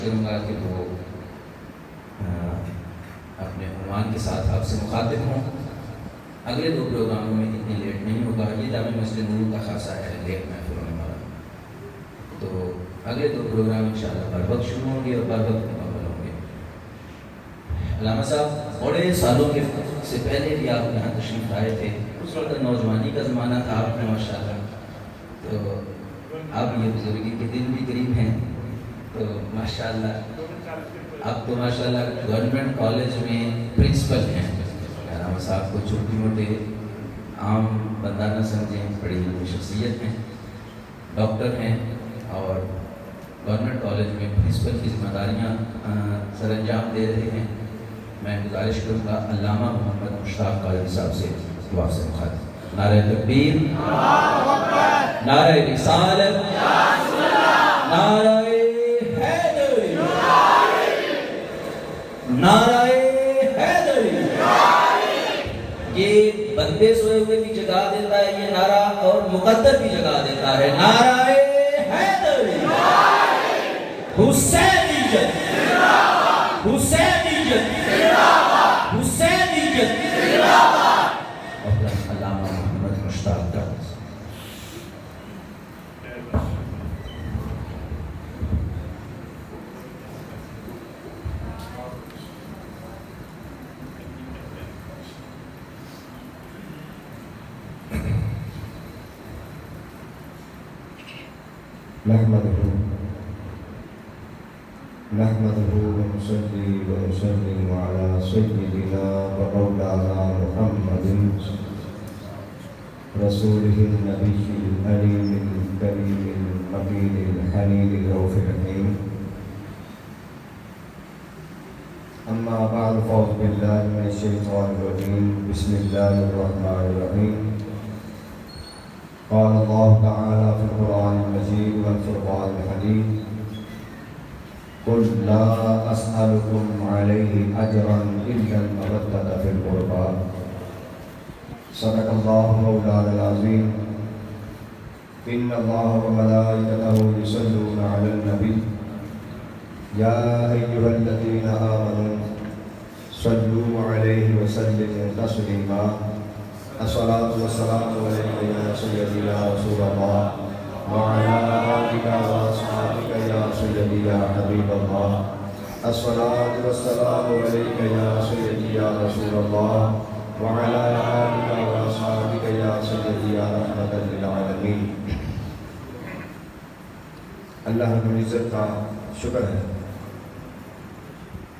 کروں گا کہ وہ اپنے عنوان کے ساتھ آپ سے مخاطب ہوں۔ اگلے دو پروگراموں میں اتنی لیٹ نہیں ہوگا، یہ جامع مسجد نور کا خاصہ ہے لیٹ محفل ہونے والا، تو اگلے دو پروگرام انشاءاللہ بر وقت شروع ہوں گے اور بر وقت مکمل ہوں گے۔ علامہ صاحب بڑے سالوں کے سے پہلے بھی آپ یہاں تشریف لائے تھے، اس وقت نوجوانی کا زمانہ تھا آپ میں ماشاءاللہ، تو اب یہ بزرگی کے دن بھی قریب ہیں، تو ماشاءاللہ اب تو ماشاءاللہ گورنمنٹ کالج میں پرنسپل ہیں۔ علامہ صاحب کو چھوٹی موٹے عام بندہ نہ سمجھیں، بڑی علمی شخصیت ہیں، ڈاکٹر ہیں اور گورنمنٹ کالج میں پرنسپل کی ذمہ داریاں سر انجام دے رہے ہیں۔ میں گزارش کروں گا علامہ محمد مشتاق قادری صاحب سے دعا سے مخاطب۔ نعرہ تکبیر، نعرہ رسالت، نعرہ حیدری، نعرہ حیدری۔ یہ بندے سوئے ہوئے بھی جگا دیتا ہے یہ نعرہ، اور مقدر بھی جگا دیتا ہے۔ نعرہ حیدری، حسینیت، حسینیت، حسینیت۔ اور علامہ محمد مشتاق کا نحمده ونصلي ونسلم على سيدنا ومولانا محمد رسوله النبي الأليم الكريم المكين الحنين الرؤوف الرحيم. أما بعد فأعوذ بالله من الشيطان الرجيم. بسم الله الرحمن الرحيم. قال الله تعالى في القرآن المجيد والفرقان الحميد: قل لا أسألكم عليه أجرا إلا المودة في القربى. صدق الله مولانا العظيم. إن الله وملائكته يصلون على النبي يا أيها الذين آمنوا صلوا عليه وسلموا تسليما. الصلاة والسلام عليك يا سيدي يا رسول الله وعلى آلك وأصحابك يا سيدي يا حبيب الله. الصلاة والسلام عليك يا سيدي يا رسول الله وعلى آلك وأصحابك يا سيدي يا رحمة للعالمين. اللہ رب العزت کا شکر ہے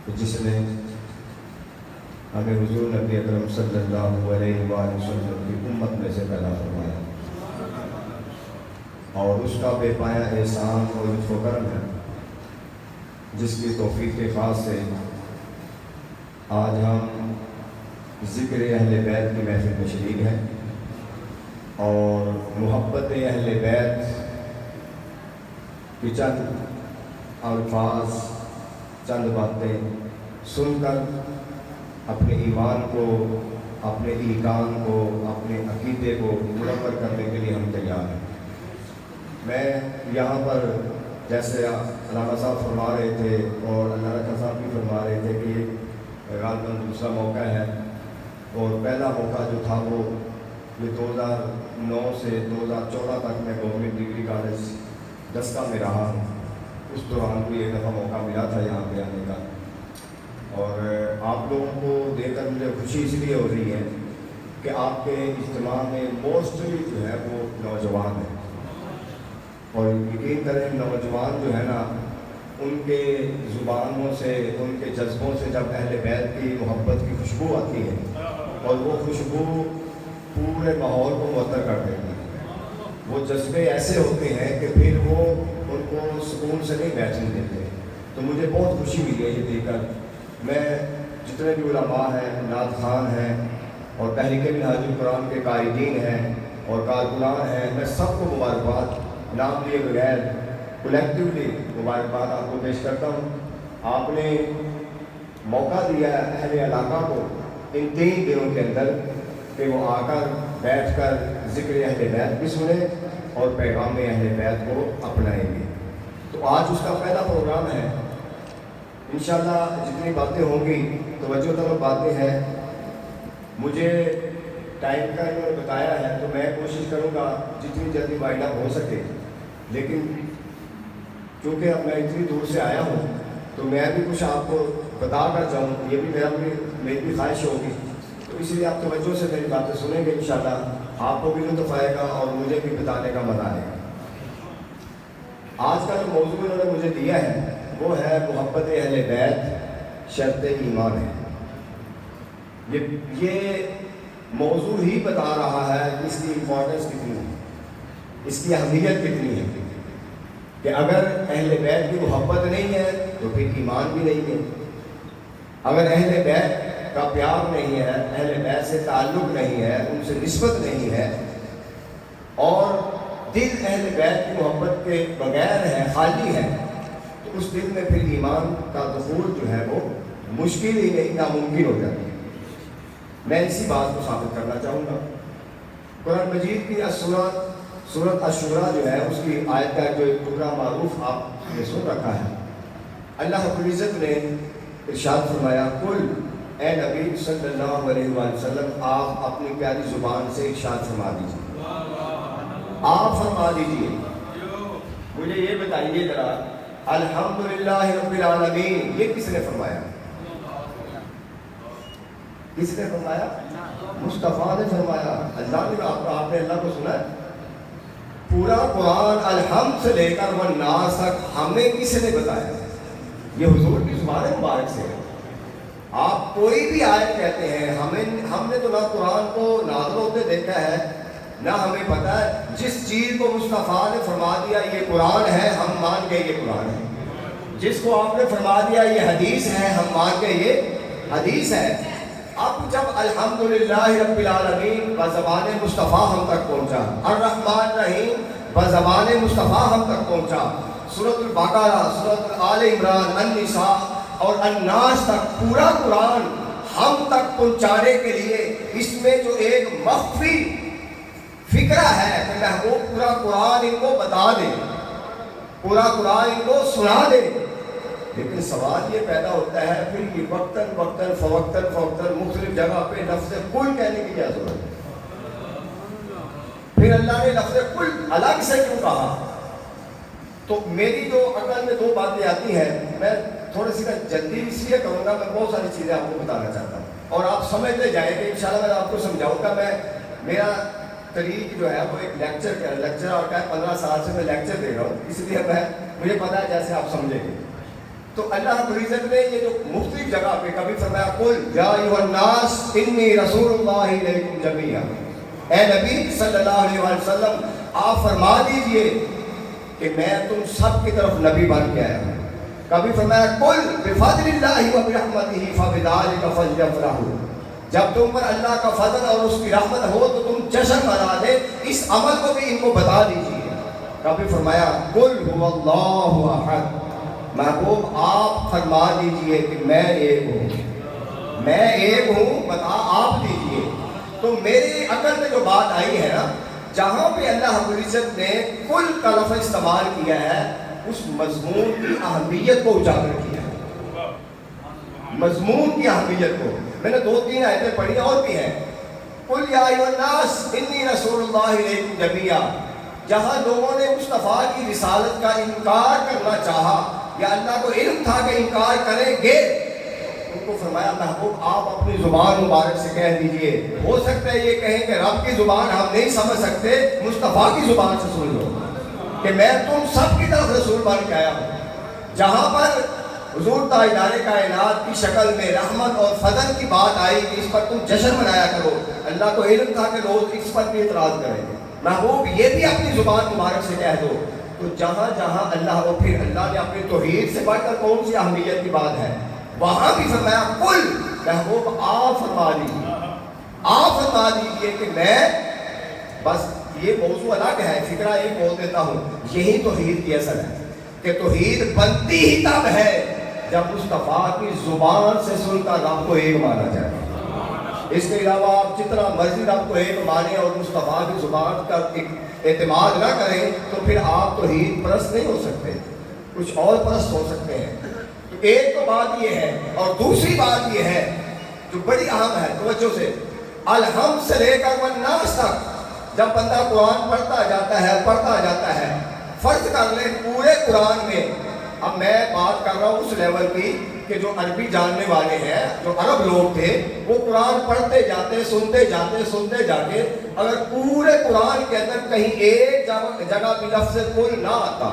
کہ جس نے ہمیں حضور نبی اکرم صلی اللہ علیہ وآلہ وسلم کی امت میں سے پیدا فرمایا، اور اس کا بے پایا احسان اور لطف و کرم ہے جس کی توفیق کے خاص سے آج ہم ذکر اہل بیت کی محفل میں شریک ہیں، اور محبت اہل بیت کی چند الفاظ، چند باتیں سن کر اپنے ایمان کو، اپنے ایقان کو، اپنے عقیدے کو منور کرنے کے لیے ہم تیار ہیں۔ میں یہاں پر جیسے علامہ صاحب فرما رہے تھے اور اللہ رکھا صاحب بھی فرما رہے تھے کہ یہ غالباً دوسرا موقع ہے، اور پہلا موقع جو تھا وہ یہ 2009 سے 2014 تک میں گورنمنٹ ڈگری کالج دسکا میں رہا ہوں۔ اس دوران بھی ایک دفعہ موقع ملا تھا یہاں پہ آنے کا، اور آپ لوگوں کو دیکھ کر مجھے خوشی اس لیے ہو رہی ہے کہ آپ کے اجتماع میں موسٹلی جو ہے وہ نوجوان ہیں، اور یقین کریں نوجوان جو ہے نا، ان کے زبانوں سے، ان کے جذبوں سے جب اہل بیت کی محبت کی خوشبو آتی ہے، اور وہ خوشبو پورے ماحول کو معطر کر دیتی ہے۔ وہ جذبے ایسے ہوتے ہیں کہ پھر وہ ان کو سکون سے نہیں بیٹھنے دیتے۔ تو مجھے بہت خوشی ہوئی ہے یہ دیکھ کر۔ میں جتنے بھی علماء ہیں، نعت خوان ہیں، اور تحریک منہاج القرآن کے قائدین ہیں اور کارکنان ہیں، میں سب کو مبارکباد نام لیے بغیر کولیکٹیولی مبارکباد آپ کو پیش کرتا ہوں۔ آپ نے موقع دیا ہے اہل علاقہ کو ان 3 دنوں کے اندر کہ وہ آ کر بیٹھ کر ذکر اہل بیت بھی سنیں اور پیغام اہل بیت کو اپنائیں گے۔ تو آج اس کا پہلا پروگرام ہے انشاءاللہ جتنی باتیں ہوں گی توجہ طلب باتیں ہیں. مجھے ٹائم کا انہوں نے بتایا ہے تو میں کوشش کروں گا جتنی جلدی وائنڈ اپ ہو سکے. لیکن کیونکہ اب میں اتنی دور سے آیا ہوں تو میں بھی کچھ آپ کو بتا کر جاؤں، یہ بھی میری بھی خواہش ہوگی. تو اس لیے آپ توجہ سے میری باتیں سنیں گے انشاءاللہ. آپ کو بھی لطف آئے گا اور مجھے بھی بتانے کا مزہ آئے گا. آج کا جو موضوع انہوں نے مجھے دیا ہے وہ ہے محبت اہل بیت شرط ایمان ہے. یہ موضوع ہی بتا رہا ہے کہ اس کی امپورٹنس کتنی ہے، اس کی اہمیت کتنی ہے. کہ اگر اہل بیت کی محبت نہیں ہے تو پھر ایمان بھی نہیں ہے. اگر اہل بیت کا پیار نہیں ہے، اہل بیت سے تعلق نہیں ہے، ان سے نسبت نہیں ہے، اور دل اہل بیت کی محبت کے بغیر ہے، خالی ہے، تو اس دل میں پھر ایمان کا دخول جو ہے وہ مشکل ہی نہیں، ناممکن ہو جاتی ہے. میں اسی بات کو ثابت کرنا چاہوں گا. قرآن مجید کی سورۃ الشورى جو ہے اس کی آیت کا جو ایک ٹکڑا معروف آپ نے سن رکھا ہے. اللہ رب العزت نے ارشاد فرمایا، قل اے نبی صلی اللہ علیہ وآلہ وسلم آپ اپنی پیاری زبان سے ارشاد فرما دیجیے. آپ فرما دیجیے، مجھے یہ بتائیے ذرا، الحمدللہ رب العالمین یہ کس نے فرمایا؟ کس نے فرمایا؟ مصطفیٰ نے فرمایا. اللہ نے آپ نے اللہ کو سنا ہے. پورا قرآن الحمد سے لے کر والناس تک ہمیں کس نے بتایا؟ یہ حضور کی زبان مبارک سے ہے. آپ کوئی بھی آیت کہتے ہیں، ہم نے تو نہ قرآن کو نازل ہوتے دیکھا ہے، نہ ہمیں پتہ ہے. جس چیز کو مصطفیٰ نے فرما دیا یہ قرآن ہے، ہم مان گئے یہ قرآن ہے. جس کو آپ نے فرما دیا یہ حدیث ہے، ہم مان گئے یہ حدیث ہے. اب جب الحمدللہ رب العالمین بزبان مصطفیٰ ہم تک پہنچا، الرحمن الرحیم بزبان مصطفیٰ ہم تک پہنچا، سورۃ البقرہ، سورۃ آل عمران، النساء اور الناس تک پورا قرآن ہم تک پہنچانے کے لیے اس میں جو ایک مخفی فکرہ ہے کہ محبوب پورا قرآن ان کو بتا دے، پورا قرآن ان کو سنا دے. لیکن سوال یہ پیدا ہوتا ہے پھر یہ وقتاً فوقتاً مختلف جگہ پہ لفظ کل کہنے کی کیا ضرورت ہے؟ پھر اللہ نے لفظ کل الگ سے کیوں کہا؟ تو میری جو عقل میں دو باتیں آتی ہیں، میں تھوڑی سی جلدی اس لیے کروں گا، میں بہت ساری چیزیں آپ کو بتانا چاہتا ہوں اور آپ سمجھتے جائیں گے. انشاءاللہ میں آپ کو سمجھاؤں گا. میرا طریق جو ہے وہ ایک لیکچر اور کیا 15 سال سے میں لیکچر دے رہا ہوں، اس لیے مجھے پتا ہے جیسے آپ سمجھیں گے. تو اللہ رب العزت نے یہ جو مختلف جگہ پہ کبھی فرمایا قل یا ایھا الناس انی رسول اللہ الیکم جمیعا، اے نبی صلی اللہ علیہ وآلہ وسلم آپ فرما دیجئے کہ میں تم سب کی طرف نبی بن کے آیا ہوں. کبھی فرمایا قل بفضل اللہ وبرحمتہ فبذلک فلیفرحوا، جب تم پر اللہ کا فضل اور اس کی رحمت ہو تو تم جشن منا دے. اس عمل کو بھی ان کو بتا دیجئے. کبھی فرمایا قل هو اللہ احد، محبوب آپ فرما دیجئے کہ میں ایک ہوں، بتا آپ دیجئے. تو میری عقل میں جو بات آئی ہے نا، جہاں پہ اللہ رب العزت نے کل کا لفظ استعمال کیا ہے اس مضمون کی اہمیت کو اجاگر کیا ہے. مضمون کی اہمیت کو میں نے 2-3 آیتیں پڑھی اور بھی ہیں. قل یا ایھا الناس انی رسول اللہ الیکم جمیعا، جہاں لوگوں نے مصطفیٰ کی رسالت کا انکار کرنا چاہا یا اللہ کو علم تھا کہ انکار کریں گے، ان کو فرمایا محبوب آپ اپنی زبان مبارک سے کہہ دیجئے. ہو سکتا ہے یہ کہیں کہ رب کی زبان ہم نہیں سمجھ سکتے، مصطفیٰ کی زبان سے سن لو کہ میں تم سب کی طرف رسول بن کے آیا ہوں. جہاں پر حضور تاجدار کائنات کی شکل میں رحمت اور فضل کی بات آئی کہ اس پر تم جشن منایا کرو، اللہ کو علم تھا کہ لوگ اس پر بھی اعتراض کریں گے. محبوب یہ بھی اپنی زبان مبارک سے کہہ دو. تو جہاں جہاں اللہ اور پھر اللہ نے اپنی توحید سے بڑھ کر کون سی اہمیت کی بات ہے وہاں بھی فرمایا قل، محبوب آپ فرما دیجئے کہ میں، بس یہ موضوع الگ ہے، فکرہ یہ بول دیتا ہوں، یہی توحید کی اصل ہے کہ توحید بنتی ہی تب ہے جب مصطفیٰ کی زبان سے سن کر رب کو ایک مانا جائے. اس کے علاوہ آپ جتنا مرضی رب کو ایک مانیں اور مصطفیٰ کی زبان کا اعتماد نہ کریں تو پھر آپ توحید پرست نہیں ہو سکتے، کچھ اور پرست ہو سکتے ہیں. تو ایک تو بات یہ ہے، اور دوسری بات یہ ہے جو بڑی اہم ہے، توجہ سے، الحمد سے لے کر والناس تک جب بندہ قرآن پڑھتا جاتا ہے، فرض کر لیں پورے قرآن میں، اب میں بات کر رہا ہوں اس لیول کی کہ جو عربی جاننے والے ہیں، جو عرب لوگ تھے، وہ قرآن پڑھتے جاتے، سنتے جاتے، اگر پورے قرآن کے اندر کہیں ایک جگہ بھی لفظ کل نہ آتا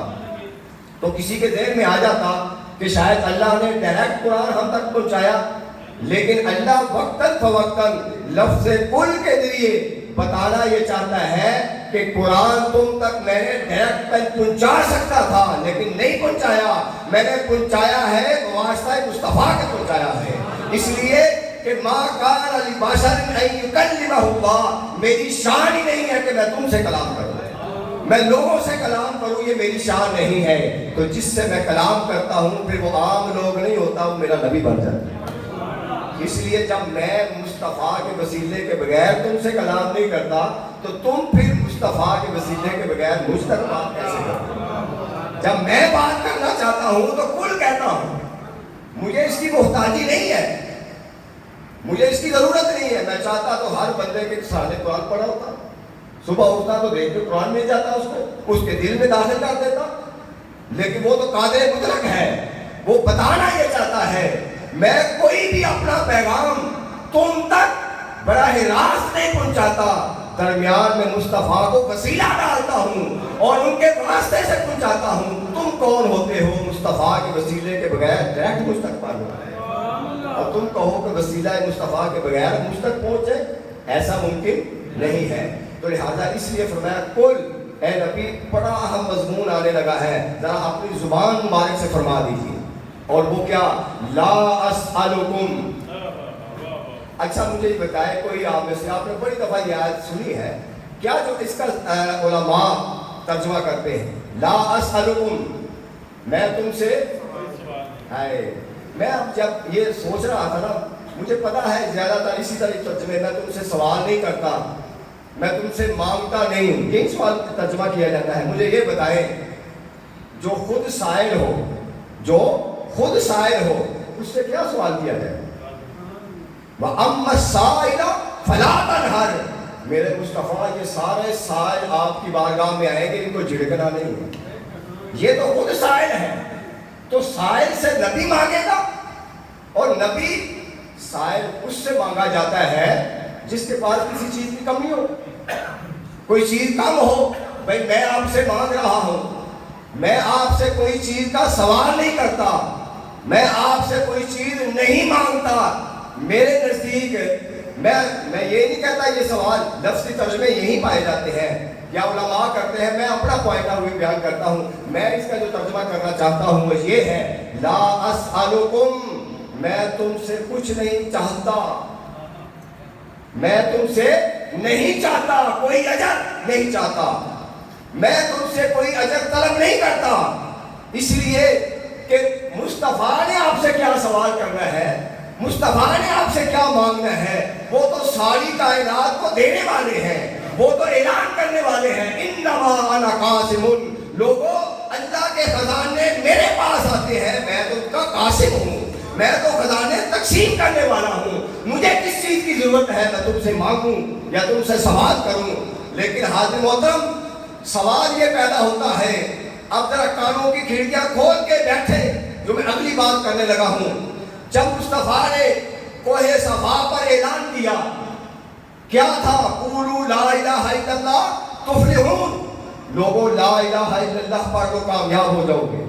تو کسی کے ذہن میں آ جاتا کہ شاید اللہ نے ڈائریکٹ قرآن ہم تک پہنچایا، لیکن اللہ وقتاً فوقتاً لفظ کل کے ذریعے بتانا یہ چاہتا ہے کہ قرآن تم تک میں نے ڈائریکٹ پہنچا سکتا تھا لیکن نہیں پہنچایا، میں نے پہنچایا ہے واسطہ مصطفیٰ کے پہنچایا ہے، اس لیے کہ ما کان لبشر ان یکلمہ اللہ، میری شان ہی نہیں ہے کہ میں تم سے کلام کروں، میں لوگوں سے کلام کروں، یہ میری شان نہیں ہے، تو جس سے میں کلام کرتا ہوں پھر وہ عام لوگ نہیں ہوتا، وہ میرا نبی بن جاتا ہے۔ اس لیے جب میں مصطفیٰ کے وسیلے کے بغیر تم سے کلام نہیں کرتا تو تم پھر مصطفیٰ کے وسیلے کے بغیر مجھ تک بات کیسے کرتے ہو؟ جب میں بات کرنا چاہتا ہوں تو کل کہتا ہوں، مجھے اس کی محتاجی نہیں ہے، مجھے اس کی ضرورت نہیں ہے، میں چاہتا تو ہر بندے کے سامنے قرآن پڑھا ہوتا، صبح اٹھتا تو دیکھ کے قرآن مل جاتا اس کو، اس کے دل میں داخل کر دیتا، لیکن وہ تو قادر مطلق ہے، وہ بتانا یہ چاہتا ہے میں کوئی بھی اپنا پیغام تم تک براہ راست نہیں پہنچاتا، درمیان میں مصطفیٰ کو وسیلہ ڈالتا ہوں اور ان کے واسطے سے پہنچاتا ہوں۔ تم کون ہوتے ہو مصطفیٰ کے وسیلے کے بغیر ڈائریکٹ مجھ تک پہنچے، اور تم کہو کہ وسیلہ مصطفیٰ کے بغیر مجھ تک پہنچے، ایسا ممکن نہیں ہے۔ تو لہٰذا اس لیے فرمایا کل اے نبی، بڑا اہم مضمون آنے لگا ہے، ذرا اپنی زبان مبارک سے فرما دیجیے، اور وہ کیا؟ لا اسألکم۔ اچھا مجھے یہ بتائے کوئی آپ میں سے، آپ نے بڑی دفعہ یہ آیت سنی ہے کیا جو اس کا علماء ترجمہ کرتے ہیں لا اسألکم، میں تم سے، میں اب جب یہ سوچ رہا تھا نا، مجھے پتا ہے زیادہ تر اسی طرح ترجمے میں تم سے سوال نہیں کرتا، میں تم سے مانگتا نہیں ہوں، یہی سوال ترجمہ کیا جاتا ہے۔ مجھے یہ بتائیں جو خود سائل ہو، جو خود سائل ہو، اس سے کیا سوال کیا جائے؟ وَأَمَّا السَّائِلَ فَلَا تَنْهَرْ، میرے مصطفیٰ یہ سارے سائل آپ کی بارگاہ میں آئیں گے، ان کو جھڑکنا نہیں ہے، یہ تو خود سائل ہے، تو سائل سے نبی مانگے گا، اور نبی سائل اس سے مانگا جاتا ہے جس کے پاس کسی چیز کی کمی ہو، کوئی چیز کم ہو، بھئی میں آپ سے مانگ رہا ہوں، میں آپ سے کوئی چیز کا سوال نہیں کرتا، میں آپ سے کوئی چیز نہیں مانگتا، میرے نزدیک میں یہ نہیں کہتا یہ سوال، لفظی ترجمے یہی پائے جاتے ہیں یا علماء کرتے ہیں، میں اپنا پوائنٹ آف ویو بیان کرتا ہوں، میں اس کا جو ترجمہ کرنا چاہتا ہوں وہ یہ ہے لا اسألکم، میں تم سے کچھ نہیں چاہتا، میں تم سے نہیں چاہتا، کوئی اجر نہیں چاہتا، میں تم سے کوئی اجر طلب نہیں کرتا، اس لیے کہ مصطفیٰ نے آپ سے کیا سوال کرنا ہے، مصطفیٰ نے آپ سے کیا مانگنا ہے، وہ تو ساری کائنات کو دینے والے ہیں، وہ تو اعلان کرنے والے ہیں انما انا قاسم، لوگوں اللہ کے خزانے میرے پاس آتے ہیں، میں تو ان کا قاسم ہوں، میں تو خزانے تقسیم کرنے والا ہوں، مجھے کس چیز کی ضرورت ہے میں تم سے مانگوں یا تم سے سوال کروں۔ لیکن حاضر محترم سوال یہ پیدا ہوتا ہے، اب ذرا کانوں کی کھڑکیاں کھول کے بیٹھے، جو میں اگلی بات کرنے لگا ہوں، جب مصطفیٰ نے کوہ صفا پر اعلان کیا، کیا تھا؟ قولوا لا الہ الا اللہ تفلحون، لوگوں لا الہ الا اللہ پڑھ لو کامیاب ہو جاؤ گے۔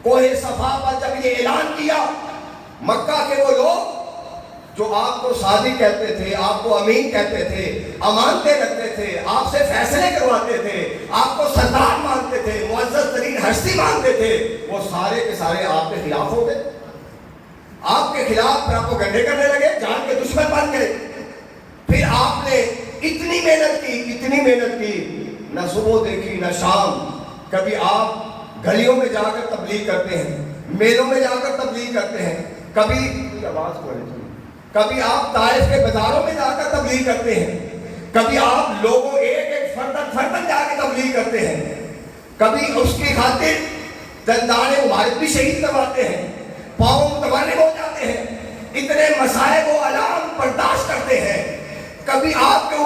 کوہ صفا پر جب یہ اعلان کیا، مکہ کے وہ لوگ جو آپ کو صادق کہتے تھے، آپ کو امین کہتے تھے، امانتیں رکھتے تھے، آپ سے فیصلے کرواتے تھے، آپ کو سردار مانتے تھے، معزز ترین ہستی مانتے تھے، وہ سارے کے سارے آپ کے خلاف ہو گئے، آپ کے خلاف پراپوگنڈے کرنے لگے، جان کے دشمن بن گئے۔ پھر آپ نے اتنی محنت کی، نہ صبح دیکھی نہ شام، کبھی آپ گلیوں میں جا کر تبلیغ کرتے ہیں، میلوں میں جا کر تبلیغ کرتے ہیں، کبھی آپ طائف کے بازاروں میں جا کر تبلیغ کرتے ہیں، کبھی آپ لوگوں ایک فردن جا کے تبلیغ کرتے ہیں، کبھی اس کی خاطر دندان مبارک بھی شہید کرواتے ہیں، پاؤں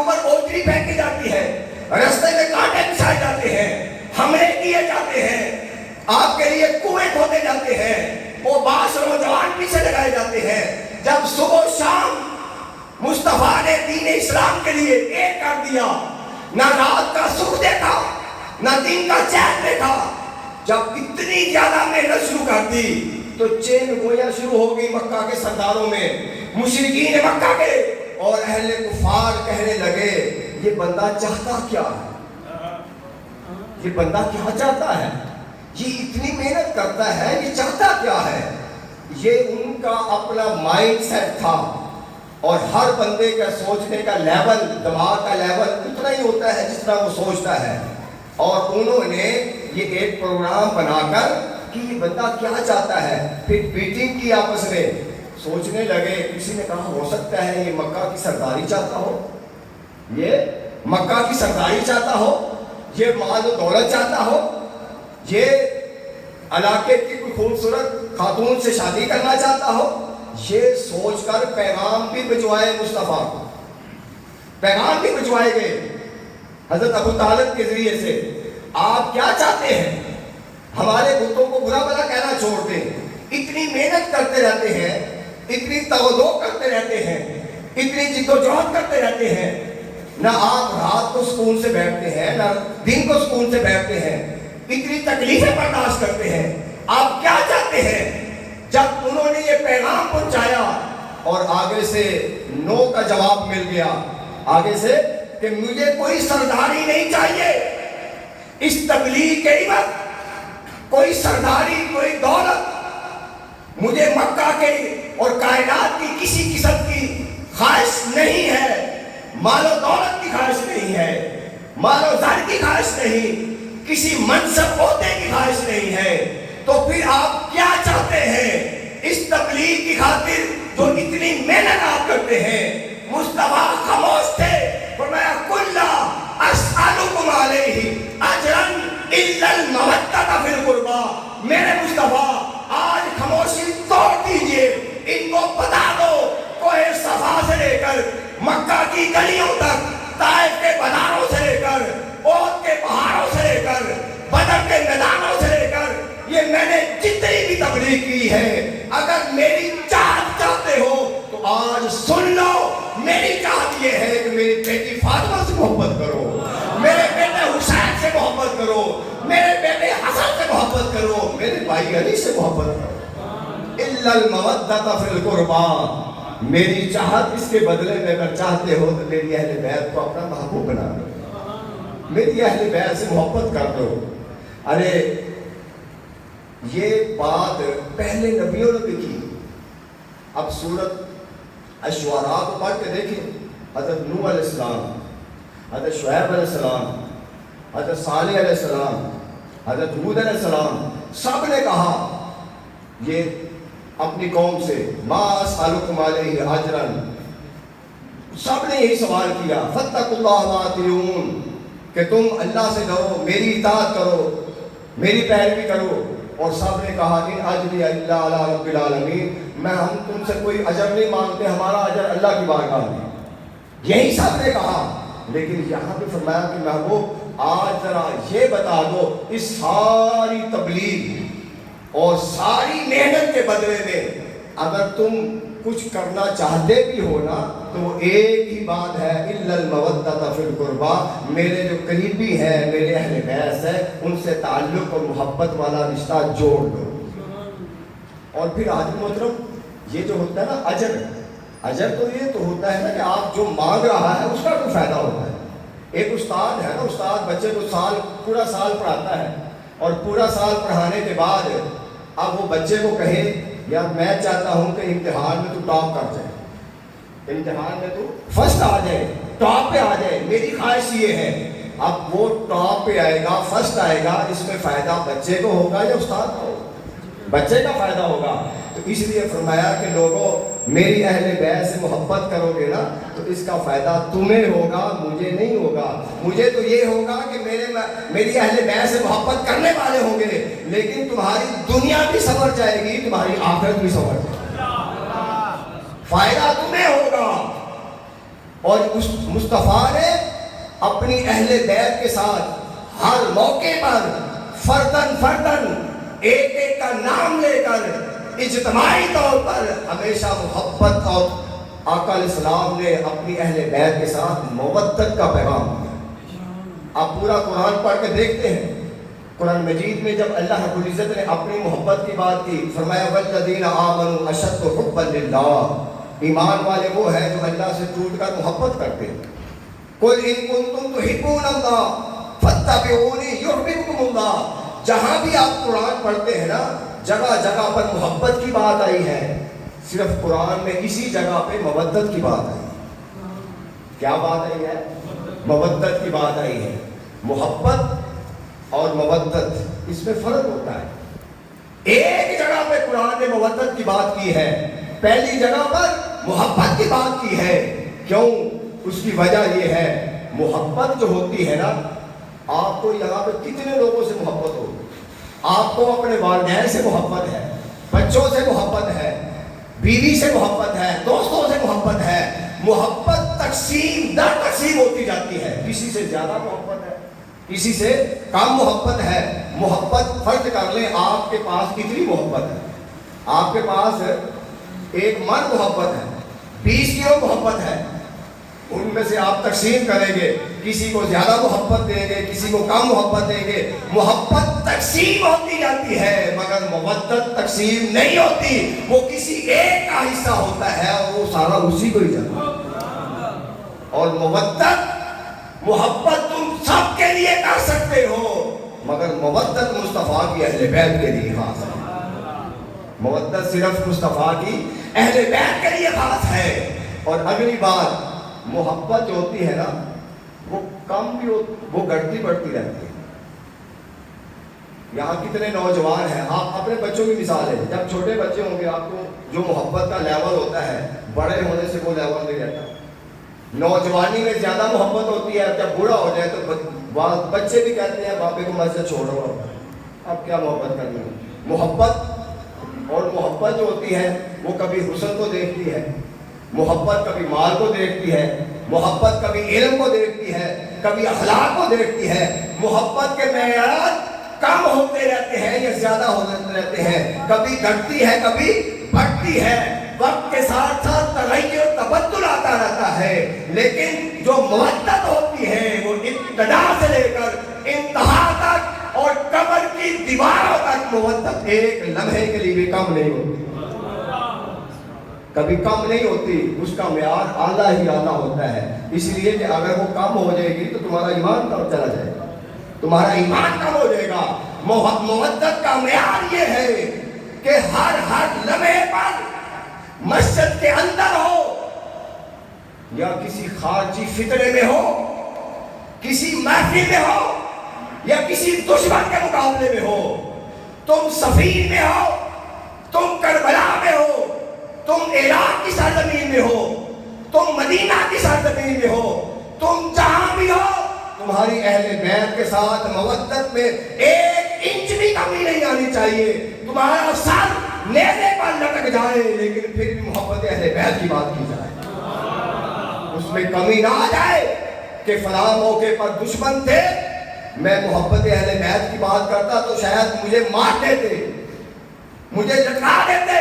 اوپر اوجری پھینکی جاتی ہے، رستے میں کانٹے بچھائے جاتے ہیں، حملے کیے جاتے ہیں، آپ کے لیے کنویں کھودے جاتے ہیں، وہ باس نوجوان پیچھے لگائے جاتے ہیں. جب صبح و شام مصطفیٰ نے دین اسلام کے لیے ایک کر دیا، نہ رات کا سکھ دیکھا نہ دن کا چین دیکھا، جب اتنی زیادہ محنت شروع کر دی تو چین گویا شروع ہو گئی مکہ کے سرداروں میں، مشرکین مکہ کے، اور اہل کفار کہنے لگے یہ بندہ چاہتا کیا ہے، یہ بندہ کیا چاہتا ہے، یہ اتنی محنت کرتا ہے، یہ چاہتا کیا ہے. یہ ان کا اپنا مائنڈ سیٹ تھا، اور ہر بندے کا سوچنے کا لیول، دماغ کا لیول اتنا ہی ہوتا ہے جتنا وہ سوچتا ہے. اور انہوں نے یہ ایک پروگرام بنا کر کہ یہ بندہ کیا چاہتا ہے، پھر میٹنگ کی آپس میں، سوچنے لگے. کسی نے کہا ہو سکتا ہے یہ مکہ کی سرداری چاہتا ہو، یہ مکہ کی سرداری چاہتا ہو، یہ مال و دولت چاہتا ہو، یہ علاقے کی کوئی خوبصورت خاتون سے شادی کرنا چاہتا ہو. یہ سوچ کر پیغام بھی بھجوائے مصطفیٰ کو، پیغام بھی بھجوائے گئے حضرت ابو طالب کے ذریعے سے. آپ کیا چاہتے ہیں، ہمارے بتوں کو برا بھلا کہنا چھوڑ دیں، اتنی محنت کرتے رہتے ہیں، اتنی تودو کرتے رہتے ہیں، اتنی جد و جہد کرتے رہتے ہیں، نہ آپ رات کو سکون سے بیٹھتے ہیں نہ دن کو سکون سے بیٹھتے ہیں، اتنی تکلیفیں برداشت کرتے ہیں، آپ کیا چاہتے ہیں. جب انہوں نے یہ پیغام پہنچایا اور آگے سے نو کا جواب مل گیا، آگے سے کہ مجھے کوئی سرداری نہیں چاہیے، اس تبلیغ کے عوض کوئی سرداری، کوئی دولت مجھے مکہ کے اور کائنات کی کسی قسم کی خواہش نہیں ہے، مال و دولت کی خواہش نہیں ہے، مال و زر کی خواہش نہیں، کسی منصب عہدے کی خواہش نہیں ہے. تو پھر آپ کیا چاہتے ہیں اس تبلیغ کی خاطر جو اتنی محنت آپ کرتے ہیں. مصطفیٰ خاموش تھے، فرمایا کلا اسألکم علیہ اجرا الا المودۃ فی القربی. میرے مصطفیٰ آج خاموشی توڑ دیجئے، ان کو بتا دو کوہ صفا سے لے کر مکہ کی گلیوں تک، طائف کے بازاروں سے لے کر احد کے پہاڑوں سے لے کر بدر کے میدانوں سے لے کر یہ میں نے جتنی بھی تبلیغ کی ہے، اگر میری چاہت چاہتے ہو تو آج سن لو. میری چاہت یہ ہے کہ میری بیٹی فاطمہ سے محبت کرو، میرے بیٹے حسین سے محبت کرو، میرے بیٹے حسن سے محبت کرو، میرے بھائی علی سے محبت کرو. الا المودۃ فی القربی. میری چاہت اس کے بدلے میں اگر چاہتے ہو تو میری اہل بیت کو اپنا محبوب بنا دو، میری اہل بیت سے محبت کر دو. ارے یہ بات پہلے نبیوں نے بھی کی. اب سورت الشعراء کو پڑھ کے دیکھیں، حضرت نوح علیہ السلام، حضرت شعیب علیہ السلام، حضرت صالح علیہ السلام، حضرت ہود علیہ السلام، سب نے کہا یہ اپنی قوم سے ما اسألکم علیہ اجرا، سب نے یہی سوال کیا فاتقوا اللہ واطیعون، کہ تم اللہ سے ڈرو، میری اطاعت کرو، میری پیروی کرو. اور سب نے کہا ان اجری الا علی رب العالمین، ہم تم سے کوئی اجر نہیں مانگتے، ہمارا اجر اللہ کی بارگاہ میں. یہی سب نے کہا. لیکن یہاں پہ فرمایا کہ محبوب آج ذرا یہ بتا دو، اس ساری تبلیغ اور ساری محنت کے بدلے میں اگر تم کچھ کرنا چاہتے بھی ہو نا تو وہ ایک ہی بات ہے الا المودۃ فی القربی. میرے جو قریبی ہیں، میرے اہل بیت ہیں، ان سے تعلق اور محبت والا رشتہ جوڑ دو. اور پھر آج محترم یہ جو ہوتا ہے نا اجر، اجر تو یہ تو ہوتا ہے نا کہ آپ جو مانگ رہا ہے اس کا تو فائدہ ہوتا ہے. ایک استاد ہے نا، استاد بچے کو پورا سال پڑھاتا ہے، اور پورا سال پڑھانے کے بعد اب وہ بچے کو کہے یار میں چاہتا ہوں کہ امتحان میں تو ٹاپ کر جائے، امتحان میں تو فرسٹ آ جائے، ٹاپ پہ آ جائے، میری خواہش یہ ہے. اب وہ ٹاپ پہ آئے گا، فرسٹ آئے گا، اس میں فائدہ بچے کو ہوگا یا استاد کو ہوگا؟ بچے کا فائدہ ہوگا. تو اس لیے فرمایا کہ لوگوں میری اہل بیت سے محبت کرو گے نا تو اس کا فائدہ تمہیں ہوگا، مجھے نہیں ہوگا. مجھے تو یہ ہوگا کہ میری اہل بیت سے محبت کرنے والے ہوں گے، لیکن تمہاری دنیا بھی سنور جائے گی، تمہاری آخرت بھی سنور جائے گی، فائدہ تمہیں ہوگا. اور اس مصطفیٰ نے اپنی اہل بیت کے ساتھ ہر موقع پر فردن ایک ایک کا نام لے کر اجتماعی طور پر ہمیشہ محبت، اور آقا علیہ السلام نے اپنی اہل بیت کے ساتھ مودت کا پیغام دیا۔ آپ پورا قرآن پڑھ کے دیکھتے ہیں، قرآن مجید میں جب اللہ رب العزت نے اپنی محبت کی بات کی، فرمایا والذین آمنوا اشد حبا للہ، ایمان والے وہ ہیں جو اللہ سے ٹوٹ کر محبت کرتے ہیں۔ قل ان کنتم تحبون اللہ فاتبعونی یحببکم اللہ۔ جہاں بھی آپ قرآن پڑھتے ہیں نا، جگہ جگہ پر محبت کی بات آئی ہے، صرف قرآن میں اسی جگہ پہ مودت کی بات آئی ہے۔ کیا بات آئی ہے؟ مودت کی بات آئی ہے۔ محبت اور مودت، اس میں فرق ہوتا ہے۔ ایک جگہ پہ قرآن نے مودت کی بات کی ہے، پہلی جگہ پر محبت کی بات کی ہے۔ کیوں؟ اس کی وجہ یہ ہے، محبت جو ہوتی ہے نا، آپ کو یہاں پہ کتنے لوگوں سے محبت ہوگی؟ آپ کو اپنے والدین سے محبت ہے، بچوں سے محبت ہے، بیوی سے محبت ہے، دوستوں سے محبت ہے۔ محبت تقسیم در تقسیم ہوتی جاتی ہے، کسی سے زیادہ محبت ہے، کسی سے کم محبت ہے۔ محبت فرض کر لیں آپ کے پاس کتنی محبت ہے، آپ کے پاس ایک من محبت ہے، 20 کلو محبت ہے، ان میں سے آپ تقسیم کریں گے، کسی کو زیادہ محبت دیں گے، کسی کو کم محبت دیں گے۔ محبت تقسیم ہوتی جاتی ہے، مگر مودت تقسیم نہیں ہوتی، وہ کسی ایک کا حصہ ہوتا ہے اور وہ سارا اسی کو ہی جاتا ہے۔ اور مودت، محبت تم سب کے لیے کر سکتے ہو، مگر مودت مصطفیٰ کی اہل بیت کے لیے خاص ہے۔ مودت صرف مصطفیٰ کی اہل بیت کے لیے خاص ہے۔ اور اگلی بات، محبت جو ہوتی ہے نا، وہ کم بھی وہ گھٹتی بڑھتی رہتی ہے۔ یہاں کتنے نوجوان ہیں، آپ اپنے بچوں کی مثال ہے، جب چھوٹے بچے ہوں گے آپ کو جو محبت کا لیول ہوتا ہے، بڑے ہونے سے وہ لیول نہیں رہتا۔ نوجوانی میں زیادہ محبت ہوتی ہے، جب بوڑھا ہو جائے تو بچے بھی کہتے ہیں باپے کو مسجد چھوڑو، اب کیا محبت کرنی ہے۔ محبت اور محبت جو ہوتی ہے وہ کبھی حسن کو دیکھتی ہے، محبت کبھی مال کو دیکھتی ہے، محبت کبھی علم کو دیکھتی ہے، کبھی اخلاق کو دیکھتی ہے۔ محبت کے معیارات کم ہوتے رہتے ہیں یا زیادہ ہوتے رہتے ہیں، کبھی گھٹتی ہے کبھی بڑھتی ہے، وقت کے ساتھ ساتھ تغیر و تبدل آتا رہتا ہے۔ لیکن جو مودت ہوتی ہے وہ ابتدا سے لے کر انتہا تک اور قبر کی دیواروں تک مودت ایک لمحے کے لیے بھی کم نہیں ہوتی، کبھی کم نہیں ہوتی، اس کا معیار اعلیٰ ہی اعلیٰ ہوتا ہے۔ اس لیے کہ اگر وہ کم ہو جائے گی تو تمہارا ایمان کم چلا جائے گا، تمہارا ایمان کم ہو جائے گا۔ مودت کا معیار یہ ہے کہ ہر لمحے پر مسجد کے اندر ہو یا کسی خارجی فتنے میں ہو، کسی محفل میں ہو یا کسی دشمن کے مقابلے میں ہو، تم صفین میں ہو، تم کربلا میں ہو، تم عراق کی سرزمین میں ہو، تم مدینہ کی سرزمین میں ہو، تم جہاں بھی ہو، تمہاری اہل بیت کے ساتھ مودت میں 1 انچ بھی کمی نہیں آنی چاہیے۔ تمہارا سر نیزے پر لٹک جائے لیکن پھر بھی محبت اہل بیت کی بات کی جائے، اس میں کمی نہ آ جائے کہ فلاں موقع پر دشمن تھے، میں محبت اہل بیت کی بات کرتا تو شاید مجھے مار دیتے، مجھے لٹکا دیتے،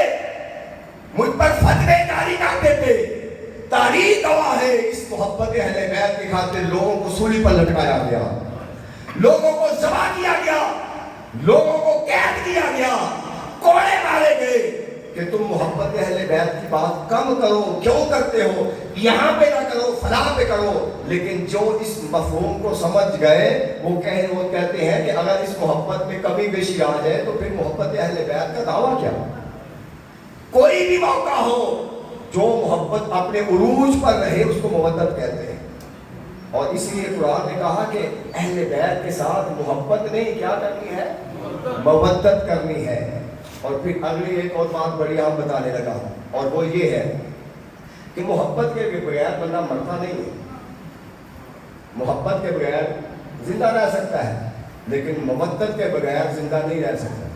مجھ پر فتوے جاری کر دیتے۔ تاریخ گواہ ہے، اس محبت اہل بیت کی خاطر لوگوں کو سولی پر لٹکایا گیا، لوگوں کو ذبح کیا گیا، لوگوں کو قید کیا گیا، کوڑے مارے گئے کہ تم محبت اہل بیت کی بات کم کرو، کیوں کرتے ہو، یہاں پہ نہ کرو، فلاں پہ کرو۔ لیکن جو اس مفہوم کو سمجھ گئے وہ کہتے ہیں کہ اگر اس محبت میں کمی بیشی آ جائے تو پھر محبت اہل بیت کا دعویٰ کیا؟ کوئی بھی موقع ہو، جو محبت اپنے عروج پر رہے اس کو مودت کہتے ہیں۔ اور اس لیے قرآن نے کہا کہ اہل بیت کے ساتھ محبت نہیں کیا کرنی ہے، مودت کرنی ہے۔ اور پھر اگلی ایک اور بات بڑی آپ بتانے لگا ہوں، اور وہ یہ ہے کہ محبت کے بغیر بندہ مرتا نہیں ہے، محبت کے بغیر زندہ رہ سکتا ہے لیکن مودت کے بغیر زندہ نہیں رہ سکتا۔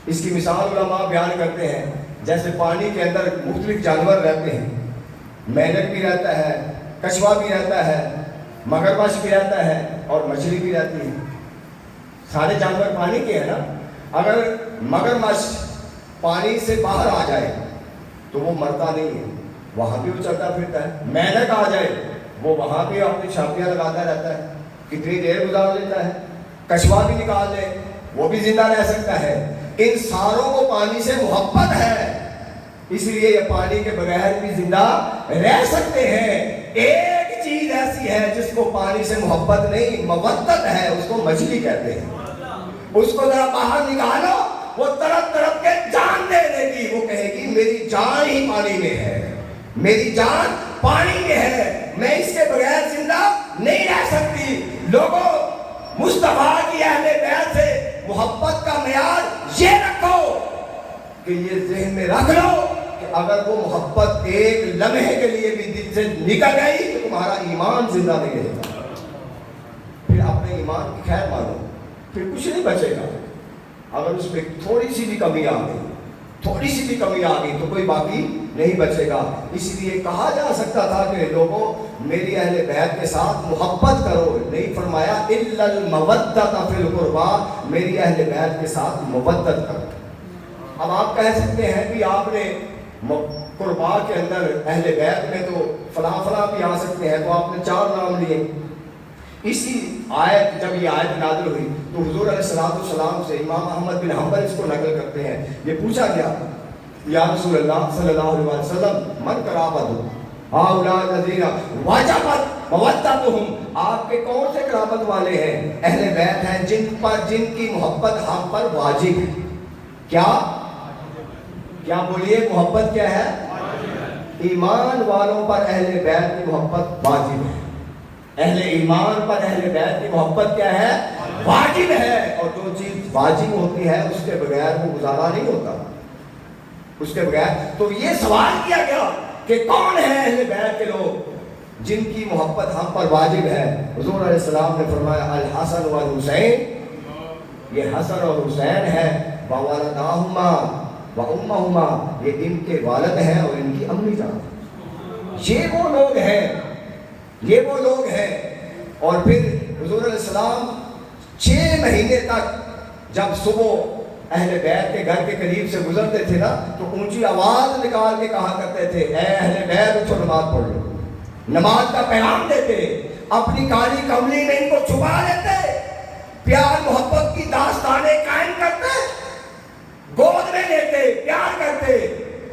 اس کی مثال علماء بیان کرتے ہیں، جیسے پانی کے اندر مختلف جانور رہتے ہیں، مینڈک بھی رہتا ہے، کچھوا بھی رہتا ہے، مگرمچھ بھی رہتا ہے اور مچھلی بھی رہتی ہے. سارے جانور پانی کے ہیں نا. اگر مگرمچھ پانی سے باہر آ جائے تو وہ مرتا نہیں ہے، وہاں بھی وہ چلتا پھرتا ہے. مینک آ جائے وہ وہاں بھی اپنی چھاپیاں لگاتا رہتا ہے، کتنی دیر گزار لیتا ہے. کچھوا بھی نکال لے وہ بھی زندہ رہ سکتا ہے. ان ساروں کو پانی سے محبت ہے، اس لیے یہ پانی کے بغیر بھی زندہ رہ سکتے ہیں. ایک چیز ایسی ہے جس کو پانی سے محبت نہیں، مودت ہے، اس کو مچھلی کہتے ہیں. اس کو ذرا باہر نکالو، وہ تڑپ تڑپ کے جان دے دے گی. وہ کہے گی میری جان ہی پانی میں ہے، میری جان پانی میں ہے، میں اس کے بغیر زندہ نہیں رہ سکتی. لوگوں، مصطفیٰ کی اہل بیت سے محبت کا معیار یہ رکھو کہ یہ ذہن میں رکھ لو کہ اگر وہ محبت ایک لمحے کے لیے بھی دل سے نکل گئی تو تمہارا ایمان زندہ نہیں رہے گا. پھر اپنے ایمان کی خیر مانو، پھر کچھ نہیں بچے گا. اگر اس میں تھوڑی سی بھی کمی آ گئی، تھوڑی سی بھی کمی آ گئی تو کوئی باقی نہیں بچے گا. اس لیے کہا جا سکتا تھا کہ لوگوں میری اہل بیت کے ساتھ محبت کرو، نہیں فرمایا الا المودۃ فی القربى، میری اہل بیت کے ساتھ مودت کرو. اب آپ کہہ سکتے ہیں کہ آپ نے قربا کے اندر اہل بیت میں تو فلاں فلاں بھی آ سکتے ہیں، تو آپ نے 4 نام لیے. اسی آیت جب یہ آیت نازل ہوئی تو حضور علیہ السلام سے امام احمد بن حنبل اس کو نقل کرتے ہیں، یہ پوچھا گیا یا رسول اللہ صلی اللہ علیہ وسلم من قرابت ہؤلاء الذین وجبت مودتہم، آپ کے کون سے قرابت والے ہیں؟ اہل بیت ہیں جن کی محبت ہم پر واجب ہے. کیا بولیے محبت کیا ہے؟ ایمان والوں پر اہل بیت کی محبت واجب ہے. اہل ایمان پر اہل بیت کی محبت کیا ہے؟ واجب ہے. اور جو چیز واجب ہوتی ہے اس کے بغیر وہ گزارا نہیں ہوتا، اس کے بغیر. تو یہ سوال کیا گیا کہ کون ہے اہل بیت کے لوگ جن کی محبت ہم پر واجب ہے؟ حضور علیہ السلام نے فرمایا الحسن والحسین، یہ حسن اور حسین ہے، وولداہما وامہما، یہ ان کے والد ہیں اور ان کی امی جان. یہ وہ لوگ ہیں، یہ وہ لوگ ہیں. اور پھر حضور علیہ السلام 6 مہینے تک جب صبح اہل بیت کے گھر کے قریب سے گزرتے تھے نا تو اونچی آواز نکال کے کہا کرتے تھے اے اہل بیت اٹھو نماز پڑھ لو. نماز کا پیغام دیتے، اپنی کالی کملی میں ان کو چھپا لیتے، پیار محبت کی داستانیں قائم کرتے، گود میں لیتے، پیار کرتے،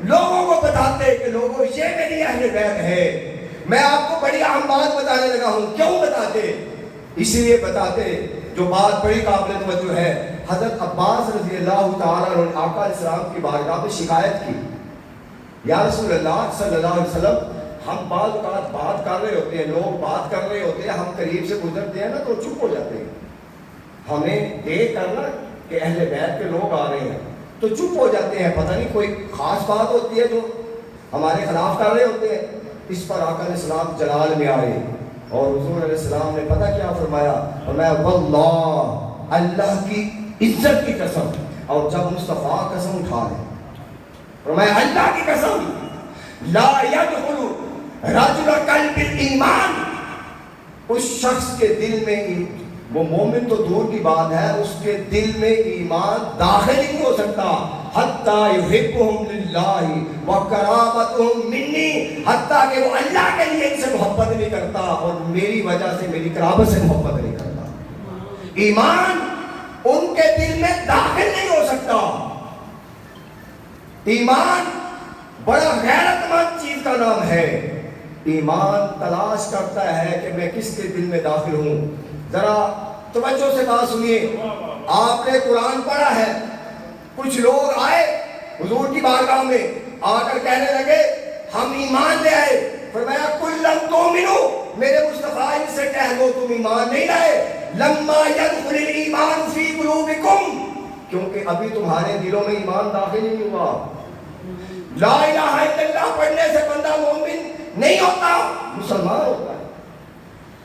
لوگوں کو بتاتے کہ لوگوں یہ میری اہل بیت ہے. میں آپ کو بڑی اہم بات بتانے لگا ہوں. کیوں بتاتے؟ اس لیے بتاتے جو بات بڑی قابل توجہ ہے. حضرت عباس رضی اللہ تعالیٰ عنہ نے آقا علیہ السلام کی بارگاہ میں شکایت کی، یا رسول اللہ صلی اللہ علیہ وسلم ہم بعض اوقات بات کر رہے ہوتے ہیں، لوگ بات کر رہے ہوتے ہیں، ہم قریب سے گزرتے ہیں نا تو چپ ہو جاتے ہیں. ہمیں دیکھ کر نا کہ اہل بیت کے لوگ آ رہے ہیں تو چپ ہو جاتے ہیں، پتہ نہیں کوئی خاص بات ہوتی ہے جو ہمارے خلاف کر رہے ہوتے ہیں. اس پر آقا علیہ السلام جلال میں آئے اور حضور علیہ السلام نے پتہ کیا فرمایا؟ فرمایا واللہ، اللہ کی عزت کی قسم. اور جب مصطفیٰ قسم اٹھا لے، فرمایا اللہ کی قسم لا يدخل رجل قلب الایمان، اس شخص کے دل میں، وہ مومن تو دور کی بات ہے، اس کے دل میں ایمان داخل ہی نہیں ہو سکتا حتیٰ یحبہم للہ وقرابتہم منی، حتیٰ کہ وہ اللہ کے لیے ان سے محبت نہیں کرتا اور میری وجہ سے میری قرابت سے محبت نہیں کرتا. ایمان ان کے دل میں داخل نہیں ہو سکتا. ایمان بڑا غیرت مند چیز کا نام ہے. ایمان تلاش کرتا ہے کہ میں کس کے دل میں داخل ہوں. ذرا توجہ سے بات سنیے. آپ نے قرآن پڑھا ہے، کچھ لوگ آئے حضور کی بارگاہ میں، آ کر کہنے لگے ہم ایمان لے آئے. فرمایا کل لم تؤمنوا، میرے مصطفیٰ ان سے کہہ دو تم ایمان نہیں لائے. لما يدخل الایمان فی قلوبکم، کیونکہ ابھی تمہارے دلوں میں ایمان داخل ہی نہیں ہوا. لا الہ الا اللہ پڑھنے سے بندہ مومن نہیں ہوتا، مسلمان ہوتا ہے.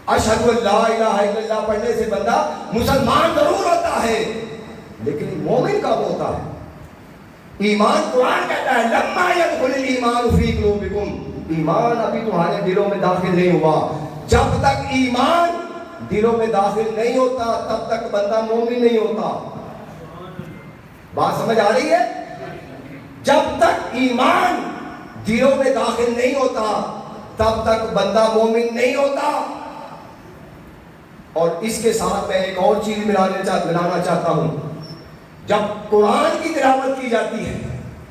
اشہد ان لا الہ الا اللہ پڑھنے سے بندہ مسلمان ضرور ہوتا ہے لیکن مومن کب ہوتا ہے؟ ایمان قرآن کہتا ہے لما يدخل الایمان فی قلوبکم، ایمان ابھی تمہارے دلوں میں داخل نہیں ہوا. جب تک ایمان دلوں میں داخل نہیں ہوتا تب تک بندہ مومن نہیں ہوتا. بات سمجھ آ رہی ہے؟ جب تک ایمان دلوں میں داخل نہیں ہوتا تب تک بندہ مومن نہیں ہوتا. اور اس کے ساتھ میں ایک اور چیز ملانا چاہتا ہوں. جب قرآن کی تلاوت کی جاتی ہے،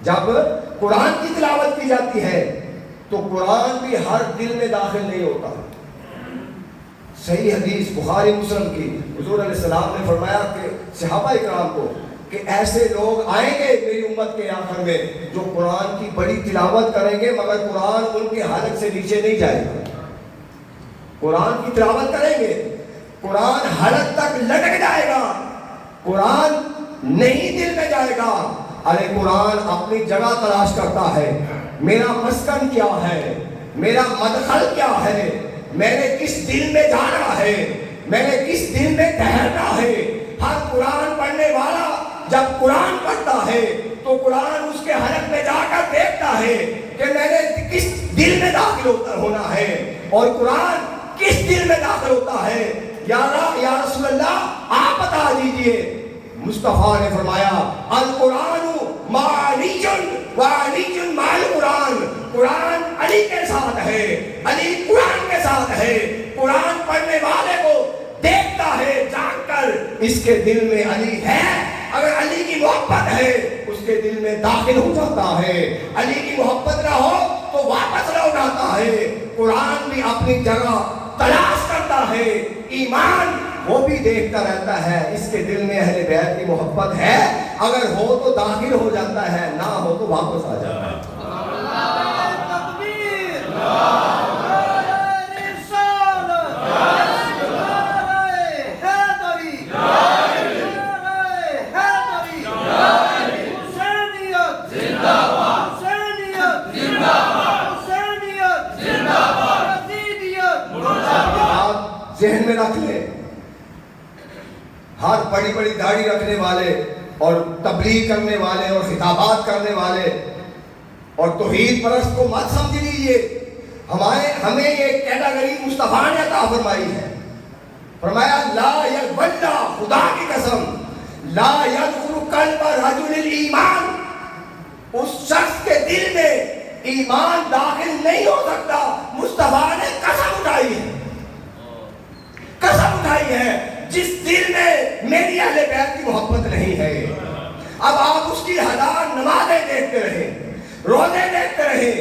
جب قرآن کی تلاوت کی جاتی ہے تو قرآن بھی ہر دل میں داخل نہیں ہوتا. صحیح حدیث بخاری مسلم کی، حضور علیہ السلام نے فرمایا کہ صحابہ اکرام کو کہ ایسے لوگ آئیں گے میری امت کے آخر میں جو قرآن کی بڑی تلاوت کریں گے مگر قرآن ان کے حلق سے نیچے نہیں جائے گا. قرآن کی تلاوت کریں گے، قرآن حلق تک لٹک جائے گا، قرآن نہیں دل میں جائے گا. ارے قرآن اپنی جگہ تلاش کرتا ہے، میرا مسکن کیا ہے، میرا مدخل کیا ہے، میں نے کس دل میں جانا ہے، میں نے کس دل میں ٹھہرنا ہے. ہر قرآن پڑھنے والا جب قرآن پڑھتا ہے تو قرآن اس کے حلق میں جا کر دیکھتا ہے کہ میں نے کس دل میں داخل ہونا ہے اور قرآن کس دل میں داخل ہوتا ہے. یا رسول اللہ آپ بتا دیجئے. مصطفیٰ نے فرمایا القرآن معلی وعلی مع القرآن. قرآن علی کے ساتھ ہے، علی قرآن کے ساتھ ہے. قرآن پڑھنے والے کو دیکھتا ہے جان کر اس کے دل میں علی ہے. اگر علی کی محبت ہے اس کے دل میں داخل ہو جاتا ہے، علی کی محبت نہ ہو تو واپس لوٹ آتا ہے. قرآن بھی اپنی جگہ تلاش کرتا ہے، ایمان وہ بھی دیکھتا رہتا ہے اس کے دل میں اہل بیت کی محبت ہے. اگر ہو تو داخل ہو جاتا ہے، نہ ہو تو واپس آ جاتا ہے. ذہن میں رکھ لے، ہر بڑی بڑی داڑھی رکھنے والے اور تبلیغ کرنے والے اور خطابات کرنے والے اور توحید پرست کو مت سمجھ لیجیے. ہمیں یہ کیٹاگری مصطفیٰ نے عطا فرمائی ہے. فرمایا لا یغفل، خدا کی قسم، لا یدخل قلب رجل الایمان، اس شخص کے دل میں ایمان داخل نہیں ہو سکتا. مصطفیٰ نے قسم اٹھائی ہے، قسم اٹھائی ہے جس دل میں میری اہل بیت کی محبت نہیں ہے. اب آپ اس کی ہزار نمازیں دیکھتے رہے، روزے دیکھتے رہے،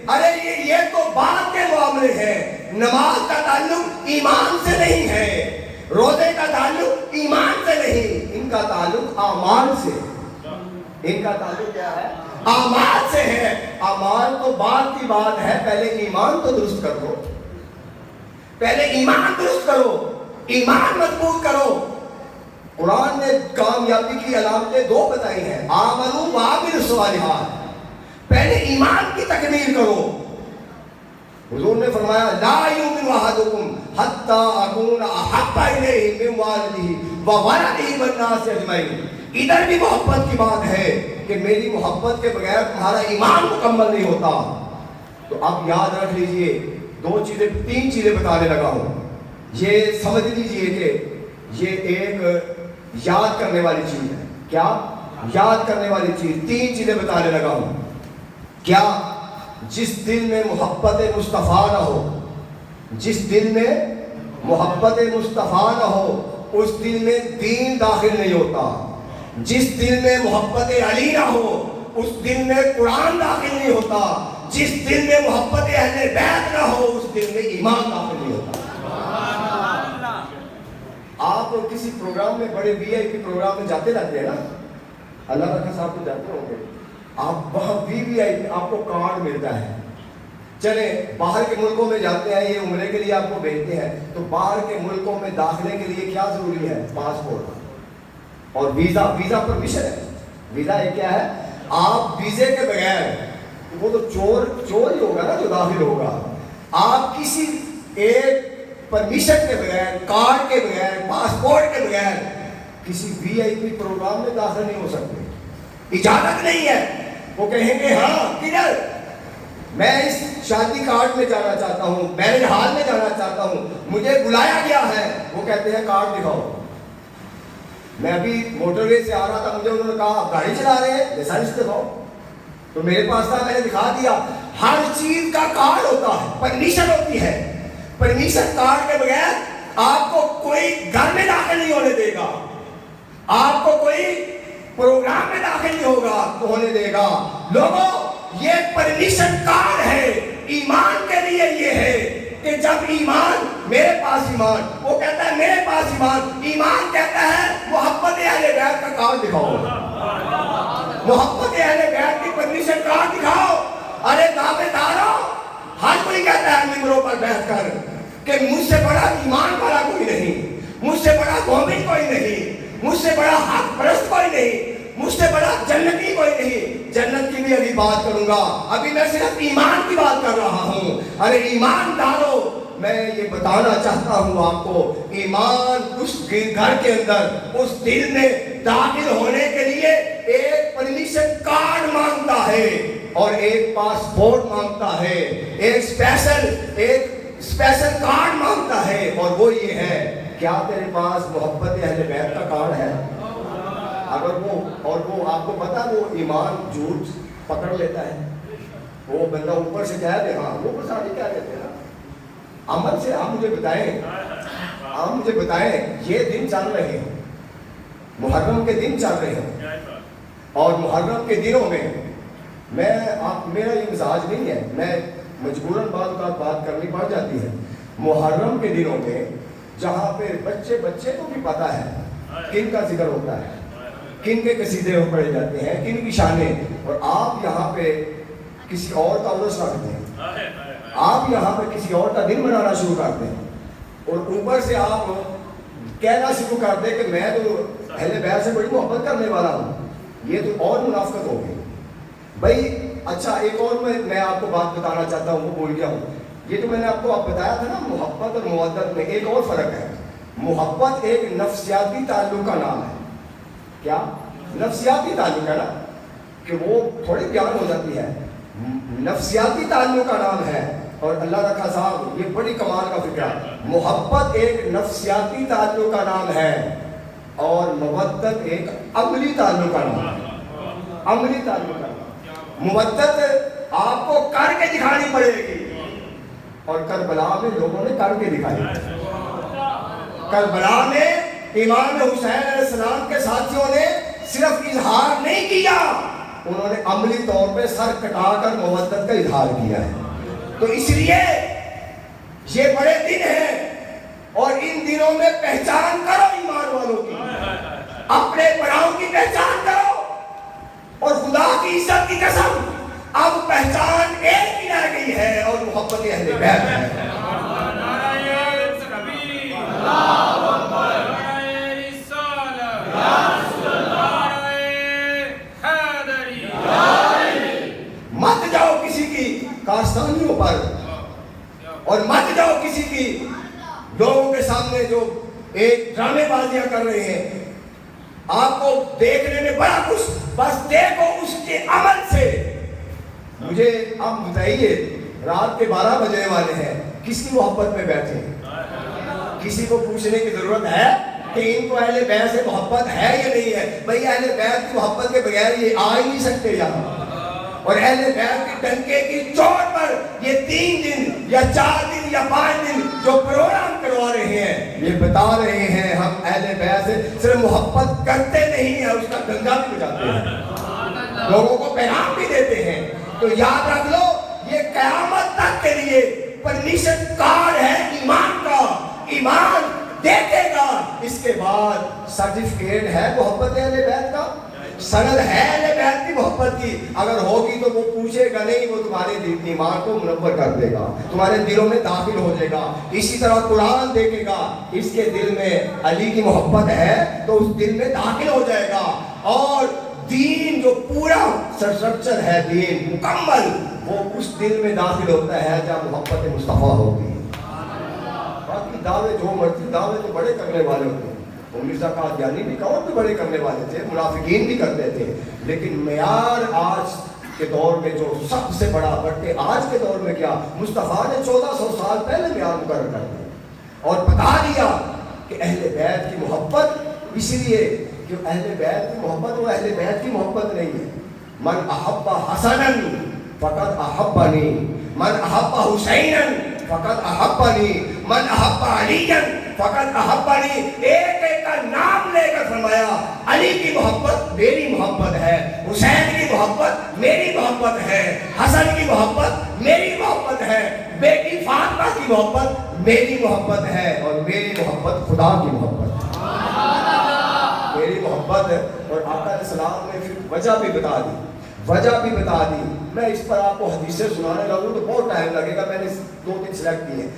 ارے یہ تو بعد کے معاملے ہیں. نماز کا تعلق ایمان سے نہیں ہے، روزے کا تعلق ایمان سے نہیں، ان کا تعلق اعمال سے. ان کا تعلق کیا ہے؟ اعمال سے ہے. اعمال تو بعد کی بات ہے، پہلے ایمان تو درست کر دو، پہلے ایمان درست کرو، ایمان مضبوط کرو. قرآن نے کامیابی کی علامتیں دو بتائی ہیں، آمنوا وعملوا الصالحات. پہلے ایمان کی تکمیل کرو. حضور نے فرمایا لا یؤمن احدکم حتی اکون احب الیہ من والدہ وولدہ والناس اجمعین. ادھر بھی محبت کی بات ہے کہ میری محبت کے بغیر تمہارا ایمان مکمل نہیں ہوتا. تو اب یاد رکھ لیجئے، تین چیزیں بتانے لگا ہوں. یہ سمجھ لیجئے کہ یہ ایک یاد کرنے والی چیز ہے. کیا یاد کرنے والی چیز؟ تین چیزیں بتانے لگا ہوں. کیا؟ جس دل میں محبت مصطفیٰ نہ ہو، جس دل میں محبت مصطفیٰ نہ ہو اس دل میں دین داخل نہیں ہوتا. جس دل میں محبت علی نہ ہو اس دل میں قرآن داخل نہیں ہوتا. جس دل میں محبت اہل بیت نہ ہو اس دل میں ایمان داخل نہیں ہوتا. آپ کسی پروگرام میں، بڑے وی آئی پی پروگرام میں جاتے رہتے ہیں نا، اللہ رکھا صاحب کو جاتے ہوں گے آپ، وہاں وی آئی پی آپ کو کارڈ ملتا ہے. چلے باہر کے ملکوں میں جاتے ہیں، یہ عمرے کے لیے آپ کو بھیجتے ہیں، تو باہر کے ملکوں میں داخلے کے لیے کیا ضروری ہے؟ پاسپورٹ اور ویزا. ویزا پرمیشن ہے. ویزا ایک کیا ہے؟ آپ ویزے کے بغیر، وہ تو چور ہی ہوگا نا جو داخل ہوگا. آپ کسی ایک پرمیشن کے بغیر، کارڈ کے بغیر، پاسپورٹ کے بغیر کسی وی آئی پی پروگرام میں داخل نہیں ہو سکتے. اجازت نہیں ہے. وہ کہیں گے ہاں کدھر؟ میں اس شادی کارڈ میں جانا چاہتا ہوں، میرج ہال میں جانا چاہتا ہوں، مجھے بلایا گیا ہے، وہ کہتے ہیں کارڈ دکھاؤ۔ میں ابھی موٹر وے سے آ رہا تھا، مجھے انہوں نے کہا آپ گاڑی چلا رہے ہیں، لائسنس دکھاؤ، تو میرے پاس تھا، میں نے دکھا دیا۔ ہر چیز کا کارڈ ہوتا ہے، پرمیشن ہوتی ہے، پرمیشن کارڈ کے بغیر آپ کو کوئی گھر میں داخل نہیں ہونے دے گا، آپ کو کوئی پروگرام میں داخل نہیں ہونے دے گا۔ لوگوں، یہ پرمیشن کارڈ ہے ایمان کے لیے، یہ ہے کہ جب ایمان، میرے پاس ایمان، وہ کہتا ہے میرے پاس ایمان، ایمان کہتا ہے محبت اہل بیت کا کارڈ دکھاؤ، محبت اہل بیت کی پرمیشن کارڈ دکھاؤ۔ ارے دعوے داروں، ہر کوئی کہتا ہے ممبروں پر بیٹھ کر کہ مجھ سے بڑا ایمان والا کوئی نہیں، مجھ سے بڑا مومن کوئی نہیں، مجھ سے بڑا حق پرست کوئی نہیں، مجھ سے بڑا جنتی کوئی نہیں۔ جنت کی بھی ابھی بات کروں گا، ابھی میں صرف ایمان کی بات کر رہا ہوں۔ ارے ایمانداروں، میں یہ بتانا چاہتا ہوں آپ کو، ایمان اس گھر کے اندر، اس دل میں داخل ہونے کے لیے ایک پرمیشن کارڈ مانگتا ہے اور ایک پاسپورٹ مانگتا ہے، ایک اسپیشل کارڈ مانگتا ہے، اور وہ یہ ہے، کیا تیرے پاس محبت اہل بیت کا کارڈ ہے؟ اگر وہ آپ کو پتا وہ ایمان جھوٹ پکڑ لیتا ہے، وہ بندہ اوپر سے کہہ دے، ہاں وہ سارے کہہ دیتے ہیں نا، عمل سے آپ مجھے بتائیں، یہ دن چل رہے ہیں، محرم کے دن چل رہے ہیں، اور محرم کے دنوں میں میرا یہ مزاج نہیں ہے، میں مجبوراً بات کرنی پڑ جاتی ہے۔ محرم کے دنوں میں جہاں پہ بچے کو بھی پتا ہے کن کا ذکر ہوتا ہے، کن کے قصیدے پڑھے جاتے ہیں، کن کی شانیں، اور آپ یہاں پہ کسی اور کا عرس رکھتے ہیں، آپ یہاں پہ کسی اور کا دن منانا شروع کرتے ہیں، اور اوپر سے آپ کہنا شروع کرتے کہ میں تو اہل بیت سے بڑی محبت کرنے والا ہوں، یہ تو اور منافقت ہو گئی بھائی۔ اچھا، ایک اور میں آپ کو بات بتانا چاہتا ہوں، وہ بھول گیا ہوں، یہ تو میں نے آپ کو بتایا تھا نا، محبت اور مودت میں ایک اور فرق ہے۔ محبت ایک نفسیاتی تعلق کا نام ہے۔ کیا نفسیاتی تعلق ہے نا، کہ وہ تھوڑی بیان ہو جاتی ہے، نفسیاتی تعلق کا نام ہے۔ اور اللہ رکھا صاحب، یہ بڑی کمال کا فکر ہے، محبت ایک نفسیاتی تعلق کا نام ہے اور مودت ایک عملی تعلق کا نام ہے، عملی تعلق کا نام۔ مودت آپ کو کر کے دکھانی پڑے گی، اور کربلا میں لوگوں نے کر کے دکھائی۔ کربلا میں امام حسین علیہ السلام کے ساتھیوں نے صرف اظہار نہیں کیا، انہوں نے عملی طور پہ سر کٹا کر مودت کا اظہار کیا ہے۔ تو اس لیے یہ بڑے دن ہیں، اور ان دنوں میں پہچان کرو ایمان والوں کی، اپنے بڑاؤں کی پہچان کرو، اور خدا کی عزت کی قسم، اب پہچان ایک ہی رہ گئی ہے، اور محبت اہل بیت ہے۔ مت جاؤ کسی کی کارستانیوں پر، اور مت جاؤ کسی کی لوگوں کے سامنے جو ایک ڈرامے بازیاں کر رہے ہیں، آپ کو دیکھنے میں بڑا کچھ، بس دیکھو اس کے عمل سے۔ مجھے آپ بتائیے، رات کے 12 بجنے والے ہیں، کس کی محبت میں بیٹھے ہیں؟ کسی کو پوچھنے کی ضرورت ہے کہ ان کو اہل بیت سے محبت ہے یا نہیں ہے؟ بھئی اہل بیت کی محبت کے بغیر یہ آ ہی نہیں سکتے یہاں، اور اہل بیت کی ڈنکے کی چوٹ پر یہ 3 دن یا 4 دن یا 5 دن جو پروگرام کروا رہے ہیں، یہ بتا رہے ہیں ہم اہل بیت سے صرف محبت کرتے نہیں ہیں، اس کا ڈنکا بھی بجاتے ہیں، لوگوں کو پیغام بھی دیتے ہیں۔ تو یاد رکھ لو، یہ قیامت تک کے لیے پرمیشن کارڈ ہے ایمان کا، ایمان دیکھے گا، اس کے بعد سرٹیفکیٹ ہے محبت اہل بیت کا، سند ہے اہل بیت کی محبت کی، اگر ہوگی تو وہ پوچھے گا نہیں، وہ تمہارے ایمان کو منور کر دے گا، تمہارے دلوں میں داخل ہو جائے گا۔ اسی طرح قرآن دیکھے گا، اس کے دل میں علی کی محبت ہے تو اس دل میں داخل ہو جائے گا، اور دین جو پورا سٹرکچر ہے، دین مکمل، وہ اس دل میں داخل ہوتا ہے جب محبت مصطفیٰ ہوتی ہے۔ باقی دعوے جو مرضی، دعوے تو بڑے کرنے والے ہوتے ہیں، وہ مرزا قادیانی بھی اور بھی بڑے کرنے والے تھے، منافقین بھی کرتے تھے، لیکن معیار آج کے دور میں جو سب سے بڑا، بلکہ آج کے دور میں کیا، مصطفیٰ نے 1400 سال پہلے میعاد مقرر کر دیا اور بتا دیا کہ اہل بیت کی محبت، اس لیے کہ اہل بیت کی محبت وہ اہل بیت کی محبت نہیں ہے. من احب حسنا فقد احبنی، من احب حسینا فقد احبنی، من احب علیا فقد احبنی. ایک ایک کا نام لے کر فرمایا علی کی محبت میری محبت ہے، حسین کی محبت میری محبت ہے، حسن کی محبت میری محبت ہے، بیٹی فاطمہ کی محبت میری محبت ہے، اور میری محبت خدا کی محبت ہے، میری محبت ہے. اور آقا علیہ السلام نے پھر وجہ بھی بتا دی، وجہ بھی بتا دی. میں اس پر آپ کو حدیثیں سنانے لگوں تو بہت ٹائم لگے گا، میں نے 2-3 سلیکٹ کی ہیں.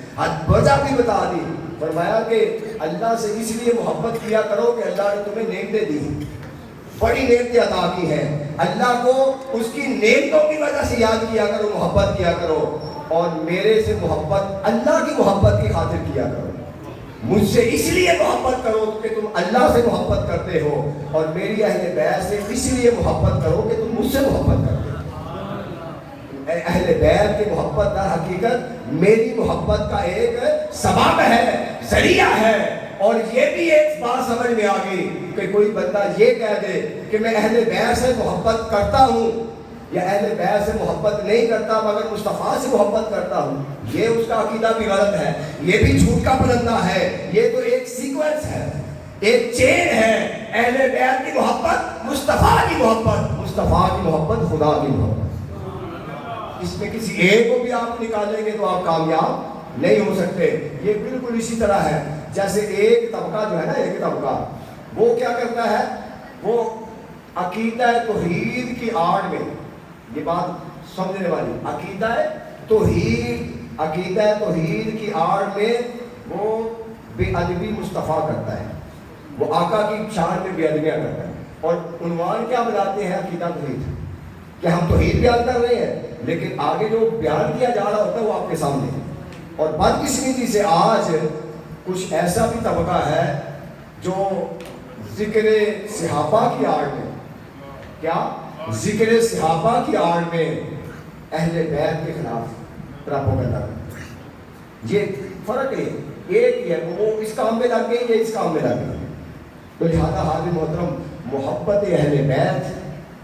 وجہ بھی بتا دی. فرمایا کہ اللہ سے اس لیے محبت کیا کرو کہ اللہ نے تمہیں نعمتیں دی، بڑی نعمتیں عطا کی ہیں. اللہ کو اس کی نعمتوں کی وجہ سے یاد کیا کرو، محبت کیا کرو، اور میرے سے محبت اللہ کی محبت کی خاطر کیا کرو. مجھ سے اس لیے محبت کرو کہ تم اللہ سے محبت کرتے ہو، اور میری اہل بیت سے اس لیے محبت کرو کہ تم مجھ سے محبت کرتے ہو. اہل بیت کی محبت در حقیقت میری محبت کا ایک سبب ہے، ذریعہ ہے. اور یہ بھی ایک بات سمجھ میں آ گئی کہ کوئی بندہ یہ کہہ دے کہ میں اہل بیت سے محبت کرتا ہوں یا اہل بیت سے محبت نہیں کرتا مگر مصطفیٰ سے محبت کرتا ہوں، یہ اس کا عقیدہ بھی غلط ہے، یہ بھی جھوٹ کا پرندہ ہے. یہ تو ایک سیکوینس ہے، ایک چین ہے. اہل بیت کی محبت مصطفیٰ کی محبت، مصطفیٰ کی محبت خدا کی محبت. اس میں کسی ایک کو بھی آپ نکالیں گے تو آپ کامیاب نہیں ہو سکتے. یہ بالکل اسی طرح ہے جیسے ایک طبقہ جو ہے نا، ایک طبقہ وہ کیا کرتا ہے، وہ عقیدہ توحید کی آڑ میں، یہ بات سمجھنے والی، عقیدہ توحید کی آڑ میں وہ بے ادبی مصطفیٰ کرتا ہے، وہ آقا کی شان میں بے ادبیاں کرتا ہے. اور عنوان کیا بناتے ہیں، عقیدہ توحید، کہ ہم توحید بیان کر رہے ہیں، لیکن آگے جو بیان کیا جا رہا ہوتا ہے وہ آپ کے سامنے ہے. اور بدقسمتی سے آج کچھ ایسا بھی طبقہ ہے جو ذکر صحابہ کی آڑ میں، کیا ذکر صحابہ کی آڑ میں اہل بیت کے خلاف پراپوگنڈا کرتا ہے. یہ فرق ہے، ایک ہی ہے، وہ اس کام میں لگ گئی، یہ اس کام میں لگ گئی. تو لہٰذا حاضر محترم، محبت اہل بیت،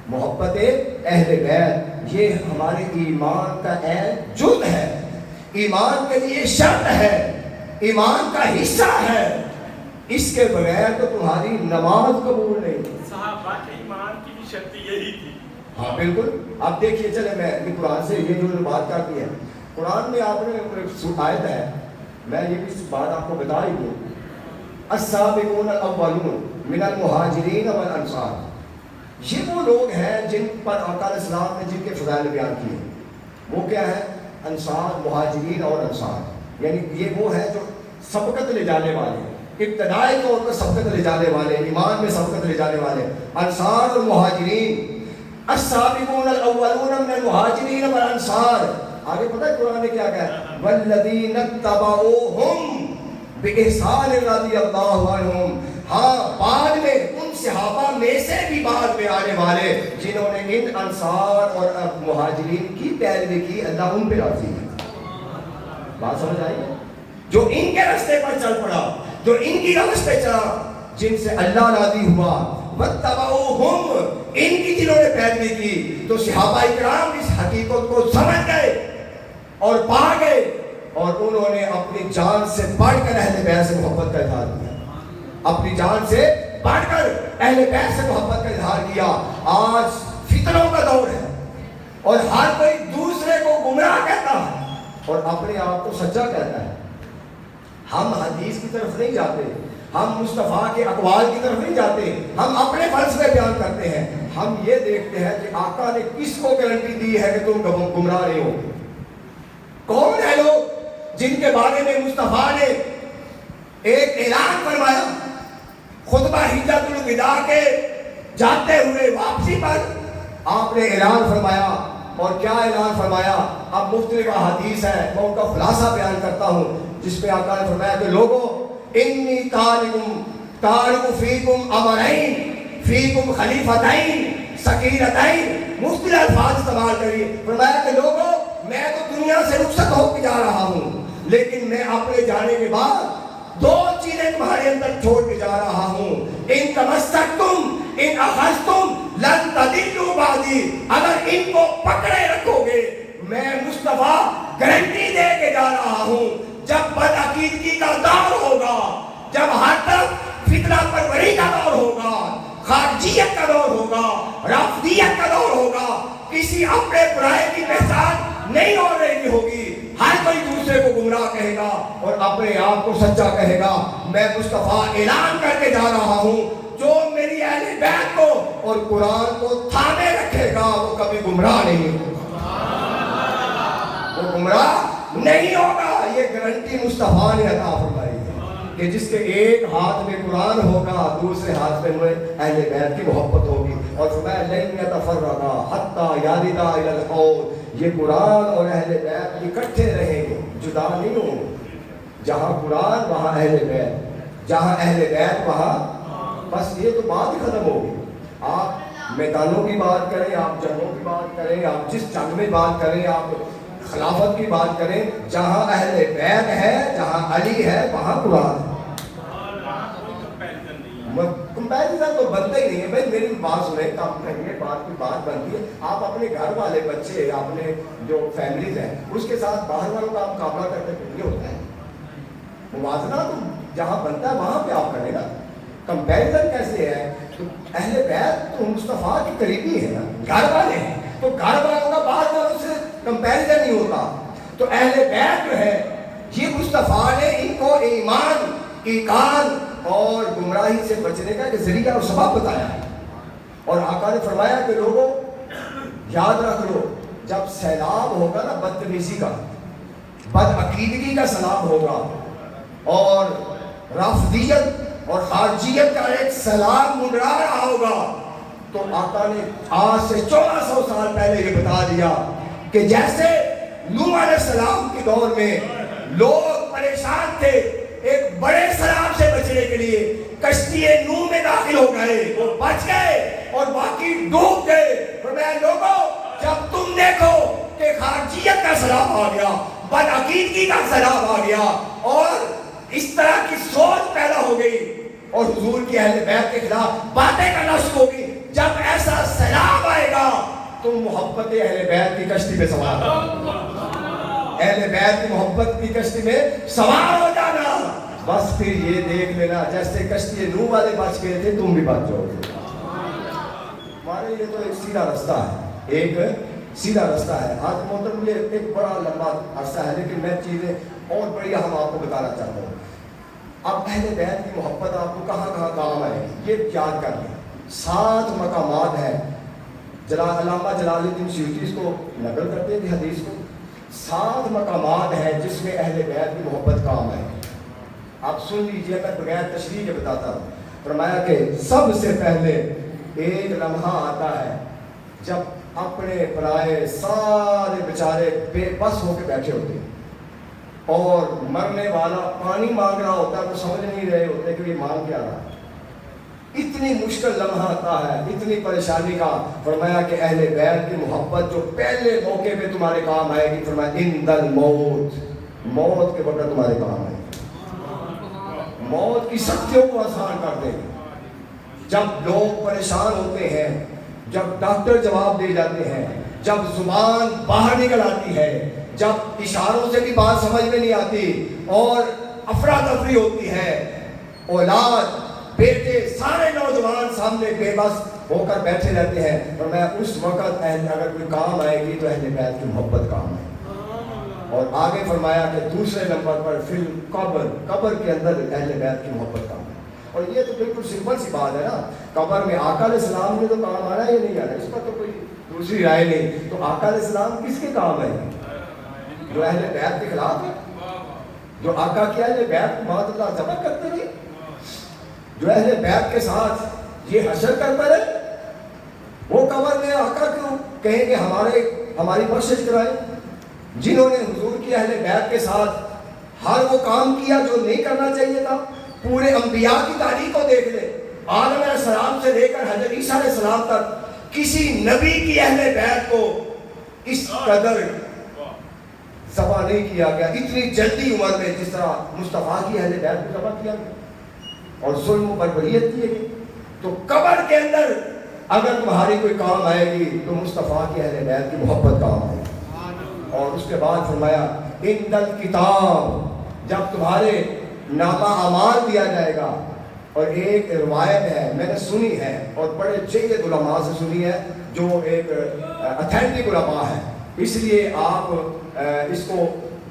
محبت اہل بیت یہ ہمارے ایمان کا عین جز ہے، ایمان کے لیے شرط ہے، ایمان کا حصہ ہے. اس کے بغیر تو تمہاری نماز قبول نہیں. صحابہ کے ایمان کی بھی شرط یہی تھی. ہاں بالکل. آپ دیکھیے، چلے میں قرآن سے یہ جو بات کرتی ہے، قرآن میں آپ نے آیت ہے، میں یہ بھی بات آپ کو بتا ہی دوں. السابقون الاولون من المہاجرین والانصار، یہ وہ لوگ ہیں جن پر آقا علیہ السلام نے جن کے فضائل بیان کیے. وہ کیا ہے؟ انصار، مہاجرین اور انصار، یعنی یہ وہ ہیں جو سبقت لے جانے والے، ابتدائی طور پر سبقت لے جانے والے، ایمان میں سبقت لے جانے والے، انصار اور مہاجرین. السابقون الاولون من المہاجرین والانصار. آگے پتہ ہے قرآن نے کیا کہا؟ والذین اتبعوہم بإحسان رضی اللہ عنہم. ہاں، بعد میں ان صحابہ میں سے بھی بعد میں آنے والے جنہوں نے ان انصار اور مہاجرین کی پیروی کی، اللہ ان پہ راضی ہے. بات سمجھ آئی ہے؟ جو ان کے راستے پر چل پڑا، جو ان کی روش پہ چلا، جن سے اللہ راضی ہوا. واتبعوہم، ان کی جنہوں نے پیروی کی. تو صحابہ اکرام اس حقیقت کو سمجھ گئے اور پا گئے، اور انہوں نے اپنی جان سے بڑھ کر اہل بیت سے محبت کا اظہار کیا، اپنی جان سے بڑھ کر اہل بیت سے محبت کا اظہار کیا. آج فتنوں کا دور ہے اور ہر کوئی دوسرے کو گمراہ کہتا ہے اور اپنے آپ کو سچا کہتا ہے. ہم حدیث کی طرف نہیں جاتے، ہم مصطفیٰ کے اقوال کی طرف نہیں جاتے، ہم اپنے فلسفے بیان کرتے ہیں. ہم یہ دیکھتے ہیں کہ آقا نے کس کو گارنٹی دی ہے کہ تم گمراہ نہیں ہوگے. کون ہے لوگ جن کے بارے میں مصطفیٰ نے ایک اعلان فرمایا خطبہ حجۃ الوداع کے جاتے ہوئے واپسی پر؟ آپ نے اعلان فرمایا، اور کیا اعلان فرمایا؟ اب مختلف احادیث ہے، میں ان کا خلاصہ بیان کرتا ہوں، جس پہ آقا نے فرمایا کہ لوگوں، انی تارک فیکم امرین، فیکم خلیفتین ثقیلتین مختلف الفاظ استعمال کریے. فرمایا کہ لوگوں میں تو دنیا سے رخصت ہو کے جا رہا ہوں لیکن میں اپنے جانے کے بعد دو چیزیں تمہارے اندر چھوڑ کے جا رہا ہوں. ان تمسکتم ان اخذتم لن تضلوا بعدی. اگر ان کو پکڑے رکھو گے میں مصطفیٰ گارنٹی دے کے جا رہا ہوں جب بدعقیدگی کا دور ہوگا, جب ہر طرف فتنہ پروری کا دور ہوگا, خارجیت کا دور ہوگا, رافضیت کا دور ہوگا, کسی اپنے برائے کی پہچان نہیں ہو رہی ہوگی, ہر کوئی دوسرے کو گمراہ کہے گا اور اپنے آپ کو سچا کہے گا. میں مصطفیٰ اعلان کر کے جا رہا ہوں جو میری اہل بیت کو اور قرآن کو تھامے رکھے گا وہ کبھی گمراہ نہیں ہوگا, وہ گمراہ نہیں ہوگا. یہ گارنٹی مصطفیٰ نے عطا فرمائی ہے کہ جس کے ایک ہاتھ میں قرآن ہوگا دوسرے ہاتھ میں اہل بیت کی محبت ہوگی. اور فرمایا لن یتفرقا حتی یردا الی الحوض. یہ قرآن اور اہل بیت اکٹھے رہیں گے, جدا نہیں ہوں گے. جہاں قرآن وہاں اہل بیت, جہاں اہل بیت وہاں, بس یہ تو بات ہی ختم ہوگی. آپ میدانوں کی بات کریں, آپ جنگوں کی بات کریں, آپ جس جنگ میں بات کریں, آپ خلافت کی بات کریں, جہاں اہل بیت ہے, جہاں علی ہے وہاں قرآن ہے. کمپیریزن تو بنتا ہی نہیں ہے. بھائی میری بات سنیں, کام کریے, بات کی بات بنتی ہے. آپ اپنے گھر والے بچے, اپنے جو فیملیز ہیں اس کے ساتھ باہر والوں کا آپ مقابلہ کرتے ہیں, یہ ہوتا ہے. موازنہ تو جہاں بنتا ہے وہاں پہ آپ کریں نا. کمپیریزن کیسے ہے؟ تو اہل بیت تو مصطفیٰ کے قریبی ہے نا, گھر والے ہیں, تو گھر والوں کا باہر والوں سے کمپیریزن نہیں ہوتا. تو اہل بیت جو ہے یہ مصطفیٰ نے ان کو ایمان, ایقان اور گمراہی سے بچنے کا ایک ذریعہ اور سبب بتایا ہے. اور آقا نے فرمایا کہ لوگوں یاد رکھ لو جب سیلاب ہوگا نا بدتمیزی کا, بدعقیدگی کا سیلاب ہوگا اور رافضیت اور خارجیت کا ایک سیلاب منڈرا رہا ہوگا, تو آقا نے آج سے 1400 سال پہلے یہ بتا دیا کہ جیسے نوح علیہ السلام کے دور میں لوگ پریشان تھے ایک بڑے سیلاب سے بچنے کے لیے کشتی نوح میں داخل ہو گئے, وہ بچ گئے اور باقی ڈوب گئے. فرمایا لوگوں جب تم دیکھو کہ خارجیت کا سیلاب آ گیا, بدعقیدگی کا سیلاب آ گیا اور اس طرح کی سوچ پیدا ہو گئی اور حضور کی اہل بیت کے خلاف باتیں کرنا شروع ہوگی, جب ایسا سیلاب آئے گا تم محبت اہل بیت کی کشتی پہ سوار ہو, اہل بیت کی محبت کی کشتی میں سوار ہو جانا. بس پھر یہ دیکھ لینا جیسے کشتی نوح والے بچ گئے تھے تم بھی بچ جاؤ گے. ہمارے لیے تو ایک سیدھا رستہ ہے, ایک سیدھا رستہ ہے. آج محترم یہ ایک بڑا لمبا عرصہ ہے لیکن میں چیزیں اور بڑی ہم آپ کو بتانا چاہتا ہوں. اب اہل بیت کی محبت آپ کو کہاں کہاں کام آئے گی یہ یاد کر لیں. 7 مقامات ہیں, علامہ جلال الدین سیوطی اس کو نقل کرتے ہیں حدیث کو. 7 مقامات ہیں جس میں اہل بیت کی محبت کام آئے. آپ سن لیجئے, میں بغیر تشریح کے بتاتا ہوں. فرمایا کہ سب سے پہلے ایک لمحہ آتا ہے جب اپنے پرائے سارے بیچارے بے بس ہو کے بیٹھے ہوتے ہیں اور مرنے والا پانی مانگ رہا ہوتا ہے, وہ سمجھ نہیں رہے ہوتے کہ یہ مانگ کیا رہا ہے. اتنی مشکل لمحہ آتا ہے, اتنی پریشانی کا. فرمایا کہ اہل بیت کی محبت جو پہلے موقع پہ تمہارے کام آئے گی, فرمایا عند الموت, موت کے وقت تمہارے کام آئے گی, موت کی سختیوں کو آسان کر دے گی. جب لوگ پریشان ہوتے ہیں, جب ڈاکٹر جواب دے جاتے ہیں, جب زبان باہر نکل آتی ہے, جب اشاروں سے بھی بات سمجھ میں نہیں آتی اور افراتفری ہوتی ہے, اولاد بیٹے سارے نوجوان سامنے بے بس ہو کر بیٹھے رہتے ہیں, اور میں اس وقت اگر کوئی کام آئے گی تو اہل بیت کی محبت کام آئے گی. اور آگے فرمایا کہ دوسرے نمبر پر فی القبر, قبر کے اندر اہل بیت کی محبت کام ہے. اور یہ تو بالکل سمپل سی بات ہے نا, قبر میں آقا علیہ السلام نے تو کام آنا یا نہیں آنا, اس پر تو کوئی دوسری رائے نہیں. تو آقا علیہ السلام کس کے کام ہے؟ جو اہل بیت کے خلاف ہے, جو آقا کی اہل بیت کو معاذ اللہ ذبح کرتے رہے, جو اہل بیت کے ساتھ یہ حشر کرتا رہے, وہ قبر میں آقا کیوں کہیں کہ ہماری بخشش کرائے. جنہوں نے حضور کی اہل بیت کے ساتھ ہر وہ کام کیا جو نہیں کرنا چاہیے تھا. پورے انبیاء کی تاریخ کو دیکھ لے, آدم علیہ السلام سے لے کر حضرت عیسیٰ علیہ السلام تک کسی نبی کی اہل بیت کو اس قدر ذبح نہیں کیا گیا اتنی جلدی عمر میں جس طرح مصطفیٰ کی اہل بیت کو ذبح کیا گیا اور ظلم و بربریت کی گئی. تو قبر کے اندر اگر تمہاری کوئی کام آئے گی تو مصطفیٰ کی اہل بیت کی محبت کام آئے گی. اور اس کے بعد فرمایا ان دل کتاب جب تمہارے نامہ اعمال دیا جائے گا. اور ایک روایت ہے میں نے سنی ہے اور بڑے جید علماء سے سنی ہے جو ایک اتھینٹک علماء ہے, اس لیے آپ اس کو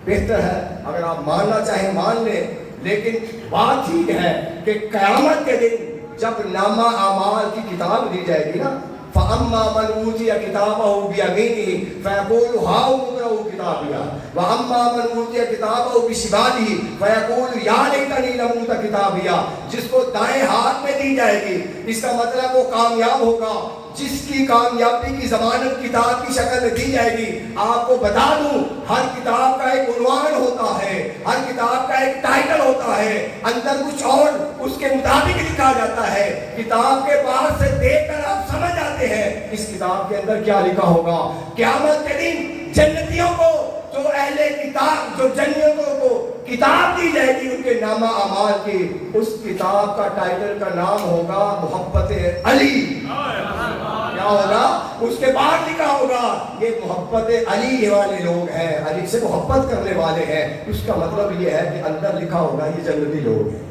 بہتر ہے اگر آپ ماننا چاہیں مان لیں, لیکن بات ٹھیک ہے کہ قیامت کے دن جب نامہ اعمال کی کتاب دی جائے گی نا, فَأَمَّا مَنْ أُوتِيَ كِتَابَهُ بِيَمِينِهِ فَيَقُولُ هَاؤُمُ اقْرَءُوا كِتَابِيَهْ وَأَمَّا مَنْ أُوتِيَ كِتَابَهُ بِشِمَالِهِ فَيَقُولُ يَا لَيْتَنِي لَمْ أُوتَ كِتَابِيَهْ. جس کو دائیں ہاتھ میں دی جائے گی اس کا مطلب وہ کامیاب ہوگا جس کی کامیابی کی ضمانت کتاب کی شکل میں دی جائے گی. آپ کو بتا دوں ہر کتاب کا ایک عنوان ہوتا ہے, ہر کتاب کا ایک ٹائٹل ہوتا ہے, اندر کچھ اور اس کے مطابق لکھا جاتا ہے. کتاب کے پاس سے دیکھ کر آپ سمجھ آتے ہیں اس کتاب کے اندر کیا لکھا ہوگا. قیامت کے دن جنتیوں کو جو اہل کتاب جو جنتیوں کو کتاب دی جائے گی ان کے نامہ اعمال کی, اس کتاب کا ٹائٹل کا نام ہوگا محبت علی. کیا ہوگا اس کے بعد لکھا ہوگا یہ محبت علی والے لوگ ہیں, علی سے محبت کرنے والے ہیں. اس کا مطلب یہ ہے کہ اندر لکھا ہوگا یہ جنتی لوگ ہیں.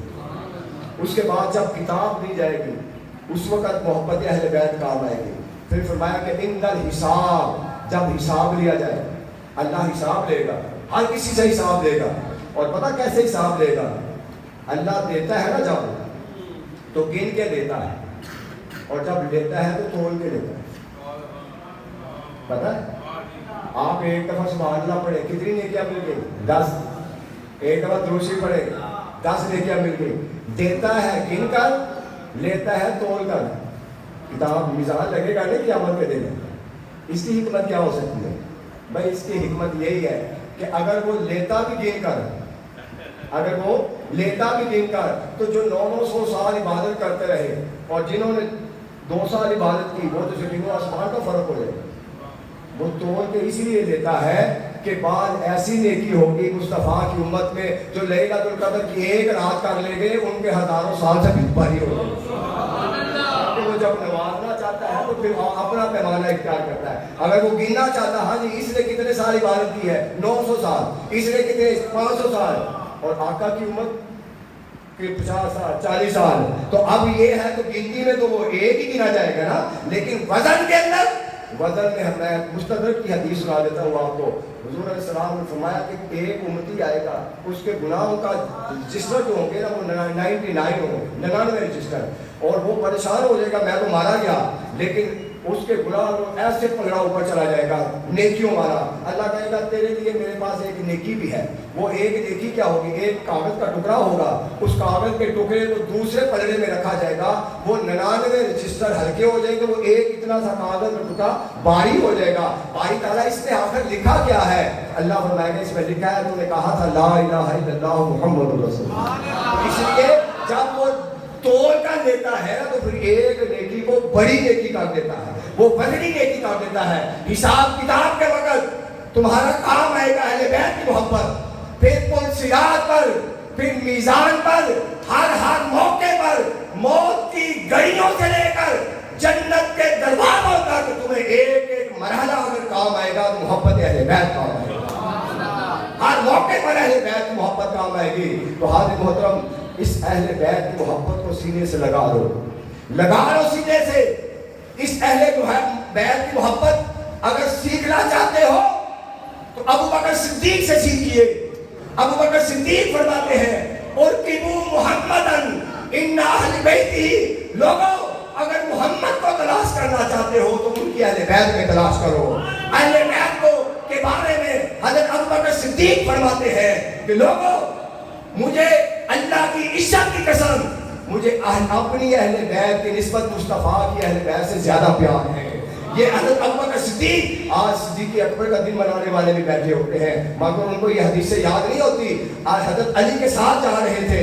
اس کے بعد جب کتاب دی جائے گی اس وقت محبت اہل بیت کام آئے گی. پھر فرمایا کہ ان دل حساب جب حساب لیا جائے اللہ حساب لے گا, ہر کسی سے حساب لے گا. اور پتہ کیسے حساب لے گا, اللہ دیتا ہے نا جب تو گن کے دیتا ہے اور جب لیتا ہے تو تول کے لیتا ہے. پتہ ہے آپ ایک دفعہ سبحان اللہ پڑھے کتنی نیکیاں مل گئی 10, ایک دفعہ دروشی پڑھے 10 نیکیاں مل گئی. دیتا ہے گن کر, لیتا ہے تول کر. کتاب میزان لگے گا نہیں قیامت کے دن. اس کی حکمت کیا ہو سکتی ہے بھائی؟ اس کی حکمت یہی ہے کہ اگر وہ لیتا بھی گن کر, اگر وہ لیتا بھی گن کر تو جو 900 سال عبادت کرتے رہے اور جنہوں نے 2 سال عبادت کی وہ تو زمین و آسمان کا فرق ہو جائے. وہ توڑ کے اس لیے لیتا ہے کہ بعد ایسی نیکی ہوگی مصطفیٰ کی امت میں جو لیلۃ القدر کی ایک رات کر لے گئے ان کے ہزاروں سال سے بھی بھاری ہوگی. وہ جب نوازنا چاہتا ہے تو پھر اپنا پیمانہ اختیار کرتا ہے. اگر وہ گننا چاہتا ہے ہاں جی اس نے کتنے سال عبادت کی ہے 900 سال, اس نے کتنے 500 سال, اور آقا کی امت کہ 50 سال 40 سال, تو اب یہ ہے تو گنتی میں تو وہ ایک ہی گنا جائے گا نا. لیکن وزن کے اندر, وزن میں میں مستدرک کی حدیث سنا دیتا ہوں آپ کو. حضور علیہ السلام نے فرمایا کہ ایک امتی آئے گا اس کے گناہوں کا رجسٹر جو ہوں گے نا وہ 99 ہوں گے, 99 رجسٹر, اور وہ پریشان ہو جائے گا میں تو مارا گیا, لیکن اس کے گناہ وہ ایسے پگڑا اوپر چلا جائے گا نیکیوں والا. اللہ کہے گا تیرے لیے میرے پاس ایک نیکی بھی ہے. وہ ایک نیکی کیا ہوگی, ایک کاغذ کا ٹکڑا ہوگا, اس کاغذ کے ٹکڑے کو دوسرے پلڑے میں رکھا جائے گا, وہ 99 رجسٹر ہلکے ہو جائیں گے, وہ ایک اتنا سا کاغذ کا ٹکڑا بھاری ہو جائے گا. باری تعالیٰ اس میں آخر لکھا کیا ہے, اللہ فرمائے گا اس میں لکھا ہے تو نے کہا تھا لا الہ الا اللہ محمد رسول اللہ. اس لیے جب وہ توڑ کر دیتا ہے تو پھر ایک نیکی کو بڑی نیکی کر دیتا ہے, وہ بڑی نیکی کر دیتا ہے. حساب کتاب کے وقت تمہارا کام آئے گا اہل بیت کی محبت. پھر پل صراط پر, پھر میزان پر, ہر موقع پر موت کی گڑیوں سے لے کر جنت کے دروازوں تک تمہیں ایک ایک مرحلہ اگر کام آئے گا تو محبت اہل بیت کام آئے گا. ہر موقع پر اہل بیت کی محبت کام آئے گی. تو حاضر محترم اس اہل بیت کی محبت کو سینے سے لگا دو, لگا لو سینے سے. اس اہل بیت کی محبت اگر سیکھنا چاہتے ہو تو ابو بکر صدیق سے سیکھیے. ابو بکر صدیق فرماتے ہیں ارکبوا محمدن ان اہل بیتہ. لوگوں اگر محمد کو تلاش کرنا چاہتے ہو تو ان کی اہل بیت میں تلاش کرو. اہل بیت کو کے بارے میں حضرت ابو بکر صدیق فرماتے ہیں کہ لوگوں مجھے اللہ کی عزت کی قسم مجھے اپنی اہل بیت کی نسبت مصطفیٰ کی اہل بیت سے زیادہ پیار ہے. یہ حضرت ابو بکر صدیق, آج صدیق اکبر کا دن منانے والے بھی بیٹھے ہوتے ہیں مگر ان کو یہ حدیث سے یاد نہیں ہوتی. آج حضرت علی کے ساتھ جا رہے تھے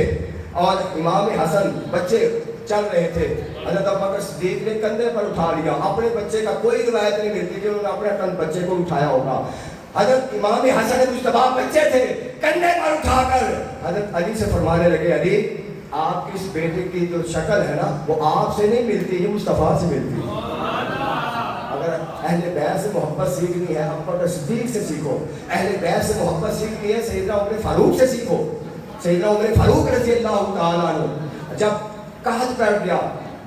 اور امام حسن بچے چل رہے تھے. حضرت ابوبکر صدیق نے کندھے پر اٹھا لیا. اپنے بچے کا کوئی روایت نہیں ملتی کہ انہوں نے اپنے بچے کو اٹھایا ہوگا. حضرت امام حسن مجتبیٰ بچے تھے, کندھے پر اٹھا کر حضرت علی سے فرمانے لگے, علی آپ کی اس بیٹے کی جو شکل ہے نا وہ آپ سے نہیں ملتی, یہ مصطفیٰ سے ملتی ہے. اگر اہل بیت سے محبت سیکھنی ہے ابوبکر صدیق سے سیکھو. اہل بیت سے محبت سیکھنی ہے سیدنا عمر فاروق سے سیکھو. سیدنا عمر فاروق رضی اللہ تعالیٰ عنہ جب قحط بیٹھ گیا,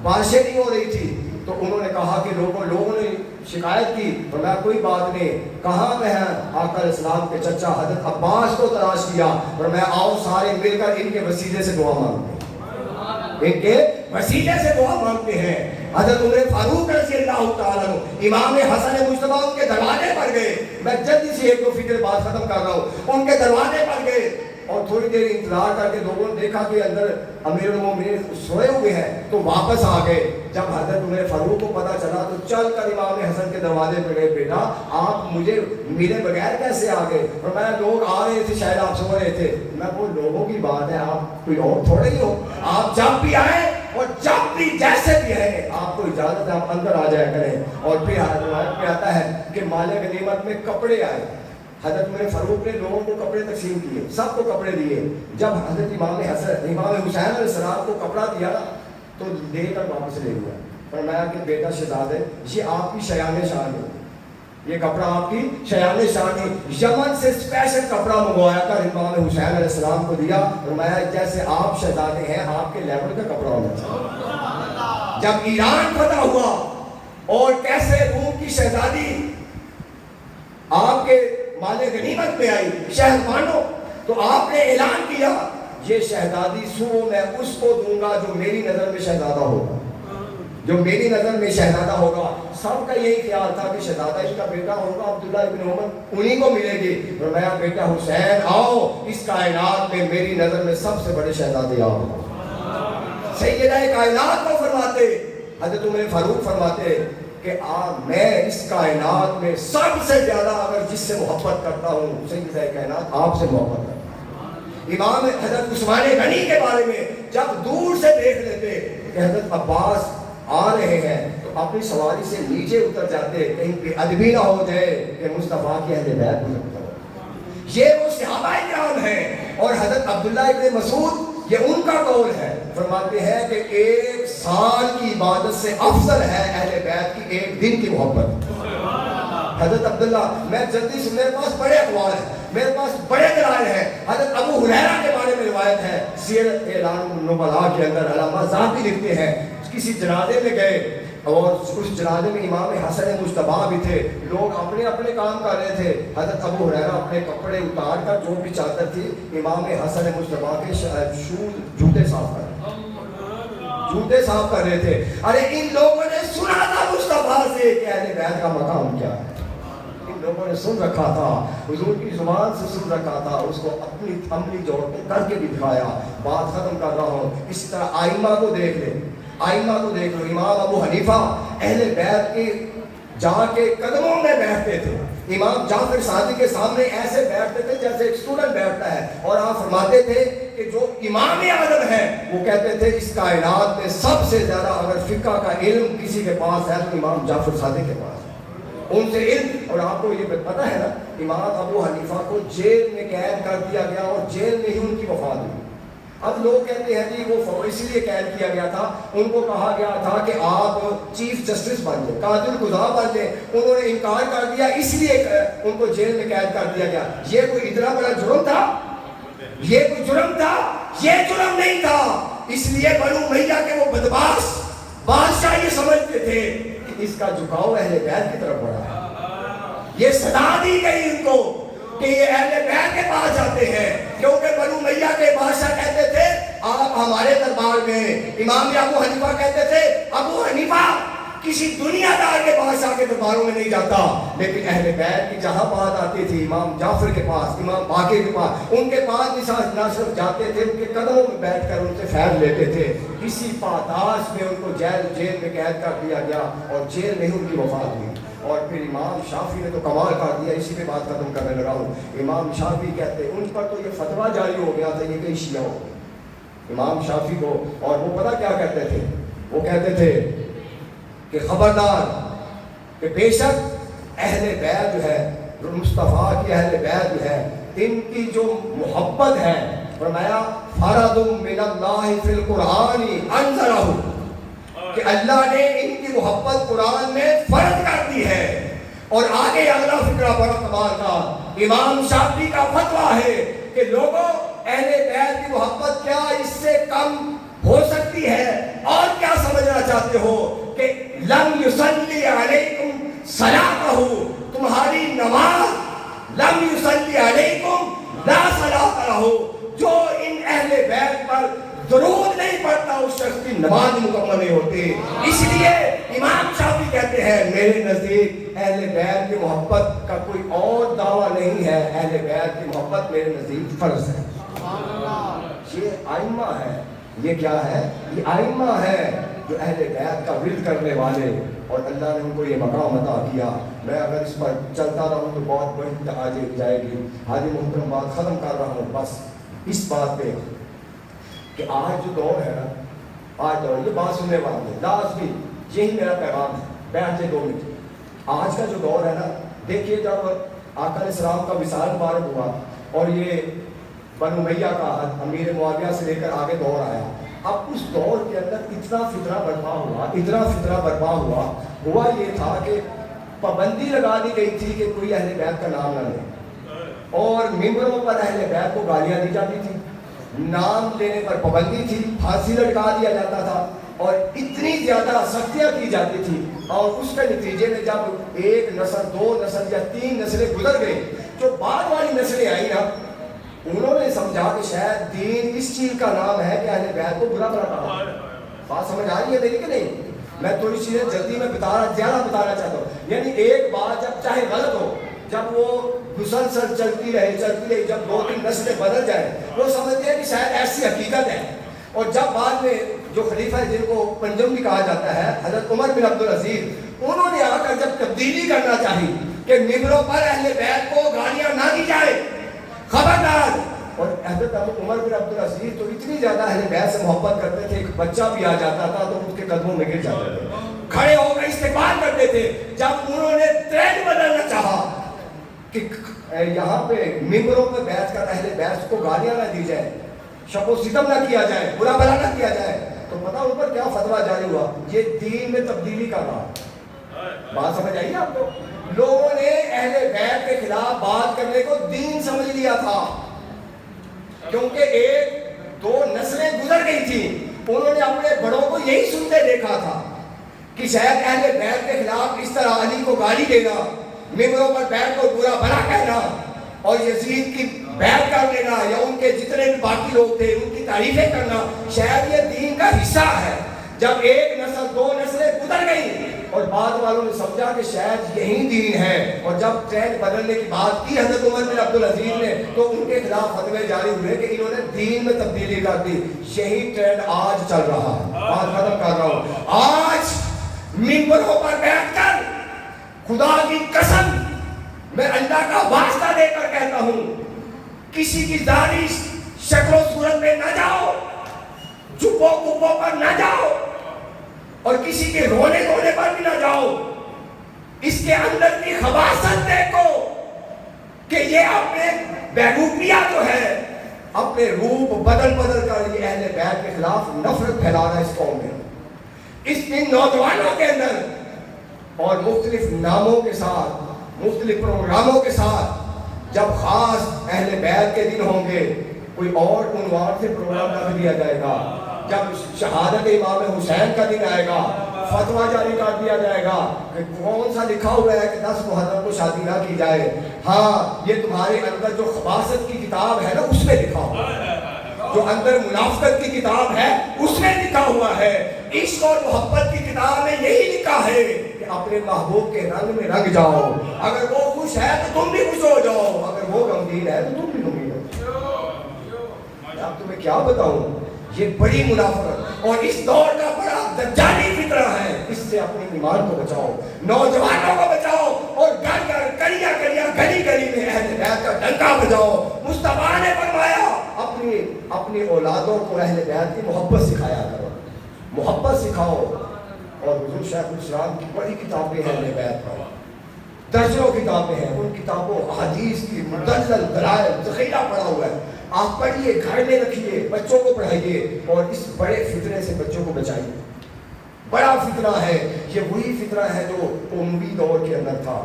بارشیں نہیں ہو رہی تھی, تو انہوں نے کہا کہ لوگوں نے شکایت کی, فرمایا کوئی بات نہیں, کہاں پہ ہیں آقا علیہ السلام کے چچا حضرت عباس کو تلاش کیا, فرمایا آؤ سارے مل کر ان کے وسیلے سے دعا مانگتے ہیں, ان کے وسیلے سے دعا مانگتے ہیں. حضرت عمر فاروق رضی اللہ تعالیٰ عنہ امام حسن مجتبیٰ ان کے دروازے پر گئے. میں جلدی سے ایک دو فکر بات ختم کر رہا ہوں. ان کے دروازے پر گئے اور تھوڑی دیر انتظار کر کے لوگوں نے دیکھا کہ اندر امیر المومنین سوئے ہوئے ہیں, تو واپس آ گئے. جب حضرت عمر فاروق کو پتا چلا تو چل کر امام حسن کے دروازے پہ گئے, بیٹا آپ مجھے ملے بغیر کیسے آ گئے؟ فرمایا لوگ آ رہے تھے, شاید آپ سو رہے تھے. میں وہ لوگوں کی بات ہے, آپ کوئی اور تھوڑے ہی ہو, آپ جب بھی آئے اور جب بھی جیسے بھی ہیں آپ کو اجازت ہے آپ اندر آ جایا کریں. اور پھر روایت میں آتا ہے کہ مال غنیمت میں کپڑے آئے. حضرت عمر فاروق نے لوگوں کو کپڑے تقسیم کیے, سب کو کپڑے دیے. جب حضرت امام حسین علیہ السلام کو کپڑا دیا تو دے کر واپس لے گیا. فرمایا کہ بیٹا شہزادے یہ آپ کی شیان شان ہے, یہ کپڑا آپ کی شیان شان ہے. یمن سے اسپیشل کپڑا منگوایا کر امام حسین علیہ السلام کو دیا. فرمایا جیسے آپ شہزادے ہیں آپ کے لیول کا کپڑا ہونا چاہیے. جب ایران فتح ہوا اور کیسے روم کی شہزادی آپ کے مال غنیمت میں آئی شہزادوں, تو آپ نے اعلان کیا یہ شہزادی سو میں اس کو دوں گا جو میری نظر میں شہزادہ ہوگا, جو میری نظر میں شہزادہ ہوگا. سب کا یہی خیال تھا کہ شہزادہ اس کا بیٹا ہوگا عبداللہ ابن عمر, انہی کو ملے گی. فرمایا بیٹا حسین آؤ, اس کائنات میں میری نظر میں سب سے بڑے شہزادے آپ ہو. سیدہ کائنات کو فرماتے حضرت عمر فاروق فرماتے کہ میں اس کائنات میں سب سے زیادہ اگر جس سے محبت کرتا ہوں سیدہ کائنات آپ سے محبت کرتا ہوں. امام حضرت عثمان غنی کے بارے میں جب دور سے دیکھ لیتے کہ حضرت عباس آ رہے ہیں تو اپنی سواری سے نیچے اتر جاتے, کہیں بے ادبی نہ ہو جائے کہ مصطفیٰ کی اہل بیت گزرتا ہو. یہ وہ صحابہ کرام ہیں. اور حضرت عبداللہ ابن مسعود یہ ان کا قول ہے, فرماتے ہیں کہ 1 سال کی عبادت سے افضل ہے اہل بیت کی 1 دن کی محبت. حضرت عبداللہ, میں جلدی سے, میرے پاس بڑے اقوال ہیں, میرے پاس بڑے دلائل ہیں. حضرت ابو ہریرہ کے بارے میں روایت ہے, سیر اعلان النبلاء کے اندر علامہ ذہبی لکھتے ہیں کسی جنازے میں گئے اور اس جنازے میں امام حسن مجتبیٰ بھی تھے. لوگ اپنے اپنے کام کر رہے تھے. حضرت ابو ہریرہ اپنے کپڑے اتار کر جو بھی چادر تھی امام حسن مجتبیٰ کے جوتے صاف کر رہے تھے. ارے ان لوگوں نے سنا تھا مصطفیٰ سے کہ اہل بیت کا مقام کیا ہے. ان لوگوں نے سن رکھا تھا, حضور کی زبان سے سن رکھا تھا, اس کو اپنی عملی جوڑ پہ کر کے بھی دکھایا. بات ختم کر رہا ہوں. اسی طرح آئمہ کو دیکھ لیں, آئمہ کو دیکھ لو. امام ابو حنیفہ اہل بیت کے جا کے قدموں میں بیٹھتے تھے. امام جعفر صادق کے سامنے ایسے بیٹھتے تھے جیسے ایک اسٹوڈنٹ بیٹھتا ہے. اور آپ فرماتے تھے کہ جو امام اعظم ہے وہ کہتے تھے اس کائنات میں سب سے زیادہ اگر فقہ کا علم کسی کے پاس ہے تو امام جعفر صادق کے پاس ہے, ان سے علم. اور آپ کو یہ پتہ ہے نا امام ابو حنیفہ کو جیل میں قید کر دیا گیا اور جیل میں ہی ان کی وفات ہوئی. اب لوگ کہتے ہیں جی وہ اس لیے قید کیا گیا تھا, ان کو کہا گیا تھا کہ آپ چیف جسٹس بن جائیں, قاضی القضاء بن جائیں. انہوں نے انکار کر دیا, اس لیے ان کو جیل میں قید کر دیا گیا. یہ کوئی اتنا بڑا جرم تھا؟ یہ کوئی جرم تھا؟ یہ جرم نہیں تھا. اس لیے بنو امیہ کے وہ بدماش بادشاہ یہ سمجھتے تھے کہ اس کا جھکاؤ اہل بیت کی طرف بڑھا ہے. یہ سزا دی گئی ان کو کہ یہ اہل بیت کے پاس جاتے ہیں, کیونکہ بنو امیہ کے بادشاہ کہتے تھے آپ ہمارے دربار میں. امام ابو حنیفہ کہتے تھے ابو حنیفہ کسی دنیا دار کے بادشاہ کے درباروں میں نہیں جاتا, لیکن اہل بیت کی جہاں بات آتی تھی امام جعفر کے پاس, امام باقر کے پاس, ان کے پاس نہ صرف جاتے تھے, ان کے قدموں میں بیٹھ کر ان سے فیض لیتے تھے. اسی پاداش میں ان کو جیل میں قید کر دیا گیا اور جیل میں ہی ان کی وفات ہوئی. اور پھر امام شافعی نے تو کمال کر دیا. اسی پہ بات ختم کرنے لگا ہوں. امام شافعی کہتے ان پر تو یہ فتویٰ جاری ہو گیا تھا یہ کئی شیعہ ہو گئے, امام شافعی کو، اور وہ پتہ کیا کہتے تھے؟ وہ کہتے تھے کہ خبردار کہ بے شک اہل بیت جو ہے، مصطفیٰ کی اہل بیت جو ہے، ان کی جو محبت ہے، فرمایا فرض من اللہ فی القرآن انزلہ، کہ اللہ نے ان کی محبت قرآن میں فرض کر دی ہے۔ اور آگے اگلا فکرہ بڑا کمال کا، امام شافعی کا فتویٰ ہے کہ لوگوں اہل بیت کی محبت کیا اس سے کم ہو سکتی ہے؟ اور کیا سمجھنا چاہتے ہو کہ لم یصلی علیکم صلاۃہ، تمہاری نماز لم یصلی علیکم لا صلاۃ لہ، جو ان اہل بیت پر درود نہیں پڑتا اس شخص کی نماز مکمل نہیں ہوتی۔ اس لیے امام شافعی کہتے ہیں میرے نزدیک اہل بیت کی محبت کا کوئی اور دعویٰ نہیں ہے، اہل بیت کی محبت میرے نزدیک فرض ہے۔ یہ آئمہ ہے، یہ کیا ہے؟ یہ آئمہ ہے جو اہل بیت کا ورد کرنے والے، اور اللہ نے ان کو یہ مقام عطا کیا۔ میں اگر اس پر چلتا رہوں تو بہت بڑی آج جائے گی۔ حاجی محترم بات ختم کر رہا ہوں بس اس بات پہ کہ آج جو دور ہے نا، آج دور، یہ بات سننے والے لازمی، یہی میرا پیغام ہے، بیٹھ جائے 2 منٹ۔ آج کا جو دور ہے نا، دیکھیے جب آقا علیہ السلام کا وصال مبارک ہوا اور یہ بنو امیہ کا امیر معاویہ سے لے کر آگے دور آیا، اب اس دور کے اندر اتنا فتنہ برپا ہوا، اتنا فتنہ برپا ہوا یہ تھا کہ پابندی لگا دی گئی تھی کہ کوئی اہل بیت کا نام نہ لے، اور ممبروں پر اہل بیت کو گالیاں دی جاتی تھی، نام لینے پر پابندی تھی، پھانسی لٹکا دیا جاتا تھا، اور اتنی زیادہ سختیاں کی جاتی تھی۔ اور اس کے نتیجے میں جب 1 نسل 2 نسل یا 3 نسلیں گزر گئی، جو بعد والی نسلیں آئی نا، انہوں نے سمجھا کہ شاید دین اس چیز کا نام ہے کہ اہل بیت کو برا بھلا کہا۔ بات سمجھ آ رہی ہے میری کہ نہیں؟ میں تھوڑی چیزیں جلدی میں زیادہ بتانا چاہتا ہوں۔ یعنی ایک بات جب چاہے غلط ہو، جب وہ مسلسل چلتی رہے، جب 2-3 نسلیں بدل جائیں، وہ سمجھتے ہیں کہ شاید ایسی حقیقت ہے۔ اور جب بعد میں جو خلیفہ جن کو پنجم بھی کہا جاتا ہے، حضرت عمر بن عبدالعزیز، انہوں نے آ کر جب تبدیلی کرنا چاہی کہ ممبروں پر اہل بیت کو گالیاں نہ دی جائے، خبردار۔ اور حضرت عمر بن عبدالعزیز تو اتنی زیادہ اہل بیت سے محبت کرتے تھے، ایک بچہ بھی آ جاتا تھا تو ان کے قدموں میں گر جاتے تھے، کھڑے ہو کر استقبال کرتے تھے۔ جب انہوں نے ٹرینڈ بدلنا چاہا کہ یہاں پہ ممبروں پہ بیٹھ کر اہل بیت کو گالیاں نہ دی جائے، شب و ستم نہ کیا جائے، برا بھلا نہ کیا جائے، تو پتہ ان پر کیا فتویٰ جاری ہوا؟ یہ دین میں تبدیلی کر رہا۔ بات سمجھ آئی آپ کو؟ لوگوں نے اہل بیت کے خلاف بات کرنے کو دین سمجھ لیا تھا، کیونکہ 1-2 نسلیں گزر گئی تھی، انہوں نے اپنے بڑوں کو یہی سنتے دیکھا تھا کہ شاید اہل بیت کے خلاف اس طرح علی کو گالی دینا، ممبروں پر بیٹھ کر برا بھلا کہنا، اور یزید کی بیعت کر لینا، یا ان کے جتنے بھی باقی لوگ تھے ان کی تعریفیں کرنا، شاید یہ دین کا حصہ ہے۔ جب 1 نسل 2 نسلیں گزر گئی اور بعد والوں نے سمجھا کہ شاید یہی دین ہے، اور جب ٹرینڈ بدلنے کی بات کی حضرت عمر بن عبدالعزیز نے، تو ان کے خلاف فتوے جاری ہوئے کہ انہوں نے دین میں تبدیلی کر دی۔ یہی ٹرینڈ آج چل رہا ہے۔ بات ختم کر رہا ہوں۔ آج ممبروں پر بیٹھ کر خدا کی قسم میں اللہ کا واسطہ دے کر کہتا ہوں، کسی کی ظاہری شکل و صورت میں نہ جاؤ، چپو کپو پر نہ جاؤ، اور کسی کے رونے دھونے پر بھی نہ جاؤ۔ اس کے اندر کی خباثت دیکھو کہ یہ اپنے بیروپیہ جو ہے، اپنے روپ بدل کر یہ اہل بیت کے خلاف نفرت پھیلا رہا ہے اس قوم میں، ان نوجوانوں کے اندر، اور مختلف ناموں کے ساتھ، مختلف پروگراموں کے ساتھ۔ جب خاص اہل بیت کے دن ہوں گے، کوئی اور عنوان سے پروگرام رکھ دیا جائے گا۔ جب شہادت امام حسین کا دن آئے گا، فتویٰ جاری کر دیا جائے گا کہ کون سا لکھا ہوا ہے کہ 10 محرم کو شادی نہ کی جائے۔ ہاں، یہ تمہارے اندر جو خباثت کی کتاب ہے نا، اس میں لکھا ہوا ہے، جو اندر منافقت کی کتاب ہے اس میں لکھا ہوا ہے۔ عشق اور محبت کی کتاب میں یہی لکھا ہے کہ اپنے محبوب کے رنگ میں رنگ جاؤ، اگر وہ خوش ہے تو تم بھی خوش ہو جاؤ، اگر وہ غمگین ہے تو تم بھی غمگین ہو۔ اب تمہیں کیا بتاؤں، یہ بڑی منافقت اور اس دور کا بڑا دجالی فطرہ ہے۔ اس سے اپنے ایمان کو بچاؤ، نوجوانوں کو بچاؤ، اور گھر گھر گلیاں گلی گلی میں اہل بیت کا ڈنکا بجاؤ۔ مصطفیٰ نے فرمایا اپنی اولادوں کو اہل بیت کی محبت سکھایا کرو، محبت سکھاؤ. اور حضور شیخ الاسلام کی بڑی کتابیں ہیں اہل بیت پر، درجنوں کتابیں ہیں. ان کتابوں حدیث کی مدلل دلائل ذخیرہ پڑا ہوا ہے. آپ پڑھیے، گھر میں رکھیے، بچوں کو پڑھائیے اور اس بڑے فتنے سے بچوں کو بچائیے. بڑا فتنہ ہے یہ، وہی فتنہ ہے جو اموی دور کے اندر تھا،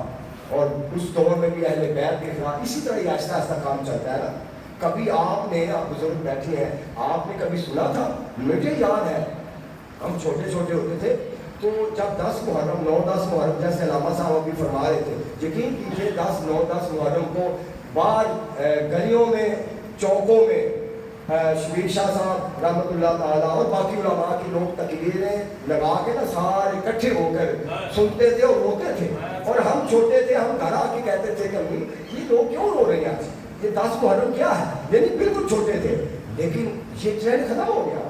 اور اس دور میں بھی اہل بیت کے خلاف اسی طرح یہ آہستہ آہستہ کام چلتا ہے نا. کبھی آپ نے، آپ بزرگ بیٹھے ہیں، آپ نے کبھی سنا تھا؟ مجھے یاد ہے ہم چھوٹے چھوٹے ہوتے تھے تو جب 10 محرم 9-10 محرم جیسے علامہ صاحب ابھی فرما رہے تھے، یقین کیجیے 10-9-10 محرم کو باہر گلیوں میں، چوکوں میں شبیر شاہ صاحب رحمۃ اللہ تعالیٰ اور باقی علماء کی لوگ تقریریں لگا کے نا سارے اکٹھے ہو کر سنتے تھے اور روتے تھے. اور ہم چھوٹے تھے، ہم گھر آ کے کہتے تھے کہ امی یہ لوگ کیوں رو رہے ہیں آج، یہ 10 محرم کیا ہے؟ یعنی بالکل چھوٹے تھے، لیکن یہ ٹرینڈ ختم ہو گیا.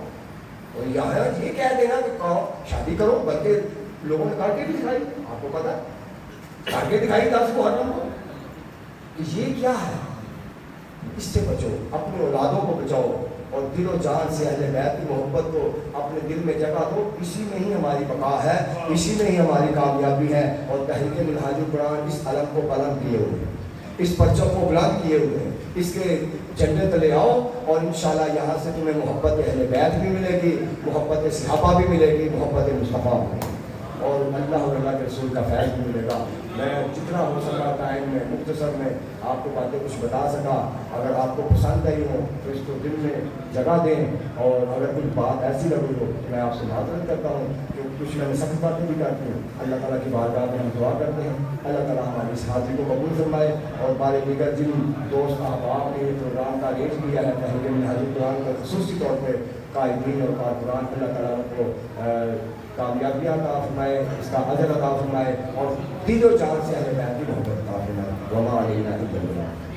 اور یہاں یہ کہہ دینا کہ شادی کرو، بلکہ لوگوں نے کر کے بھی دکھائی، آپ کو پتا کر کے دکھائی 10 محرم کو. یہ کیا ہے؟ اس سے بچو، اپنے اولادوں کو بچاؤ اور دل و جان سے اہل بیت کی محبت کو اپنے دل میں جگہ دو. اسی میں ہی ہماری بقا ہے، اسی میں ہی ہماری کامیابی ہے. اور تحریک منہاج القرآن اس علم کو بلند کیے ہوئے ہیں، اس پرچم کو بلند کیے ہوئے ہیں. اس کے جھنڈے تلے آؤ اور انشاءاللہ یہاں سے تمہیں محبت اہل بیت بھی ملے گی، محبت صحابہ بھی ملے گی، محبت مصطفیٰ بھی ملے گی، اور اللہ اور اللہ کے رسول کا فیض بھی ملے گا. میں جتنا ہو سکا ٹائم میں مختصر میں آپ کو باتیں کچھ بتا سکا. اگر آپ کو پسند آئی ہو تو اس کو دل میں جگہ دیں، اور اگر کوئی بات ایسی لگی ہو تو میں آپ سے معذرت کرتا ہوں کہ کچھ میں نے سخت باتیں بھی کرتی ہوں. اللہ تعالیٰ کی بارگاہ میں ہم دعا کرتے ہیں اللہ تعالیٰ ہماری اس حاضری کو قبول فرمائے. اور ہمارے دیگر جن دوست احباب نے یہ پروگرام کا ارینج کیا ہے تحریک منہاج القرآن کا خصوصی طور پہ قائدین اور کارکنان، اللہ تعالیٰ کو کامیابیاں عطا فرمائے، اس کا اجر عطا فرمائے، اور دل و جان سے اہل بیت کی محبت عطا فرمائے. وما علینا الا البلاغ.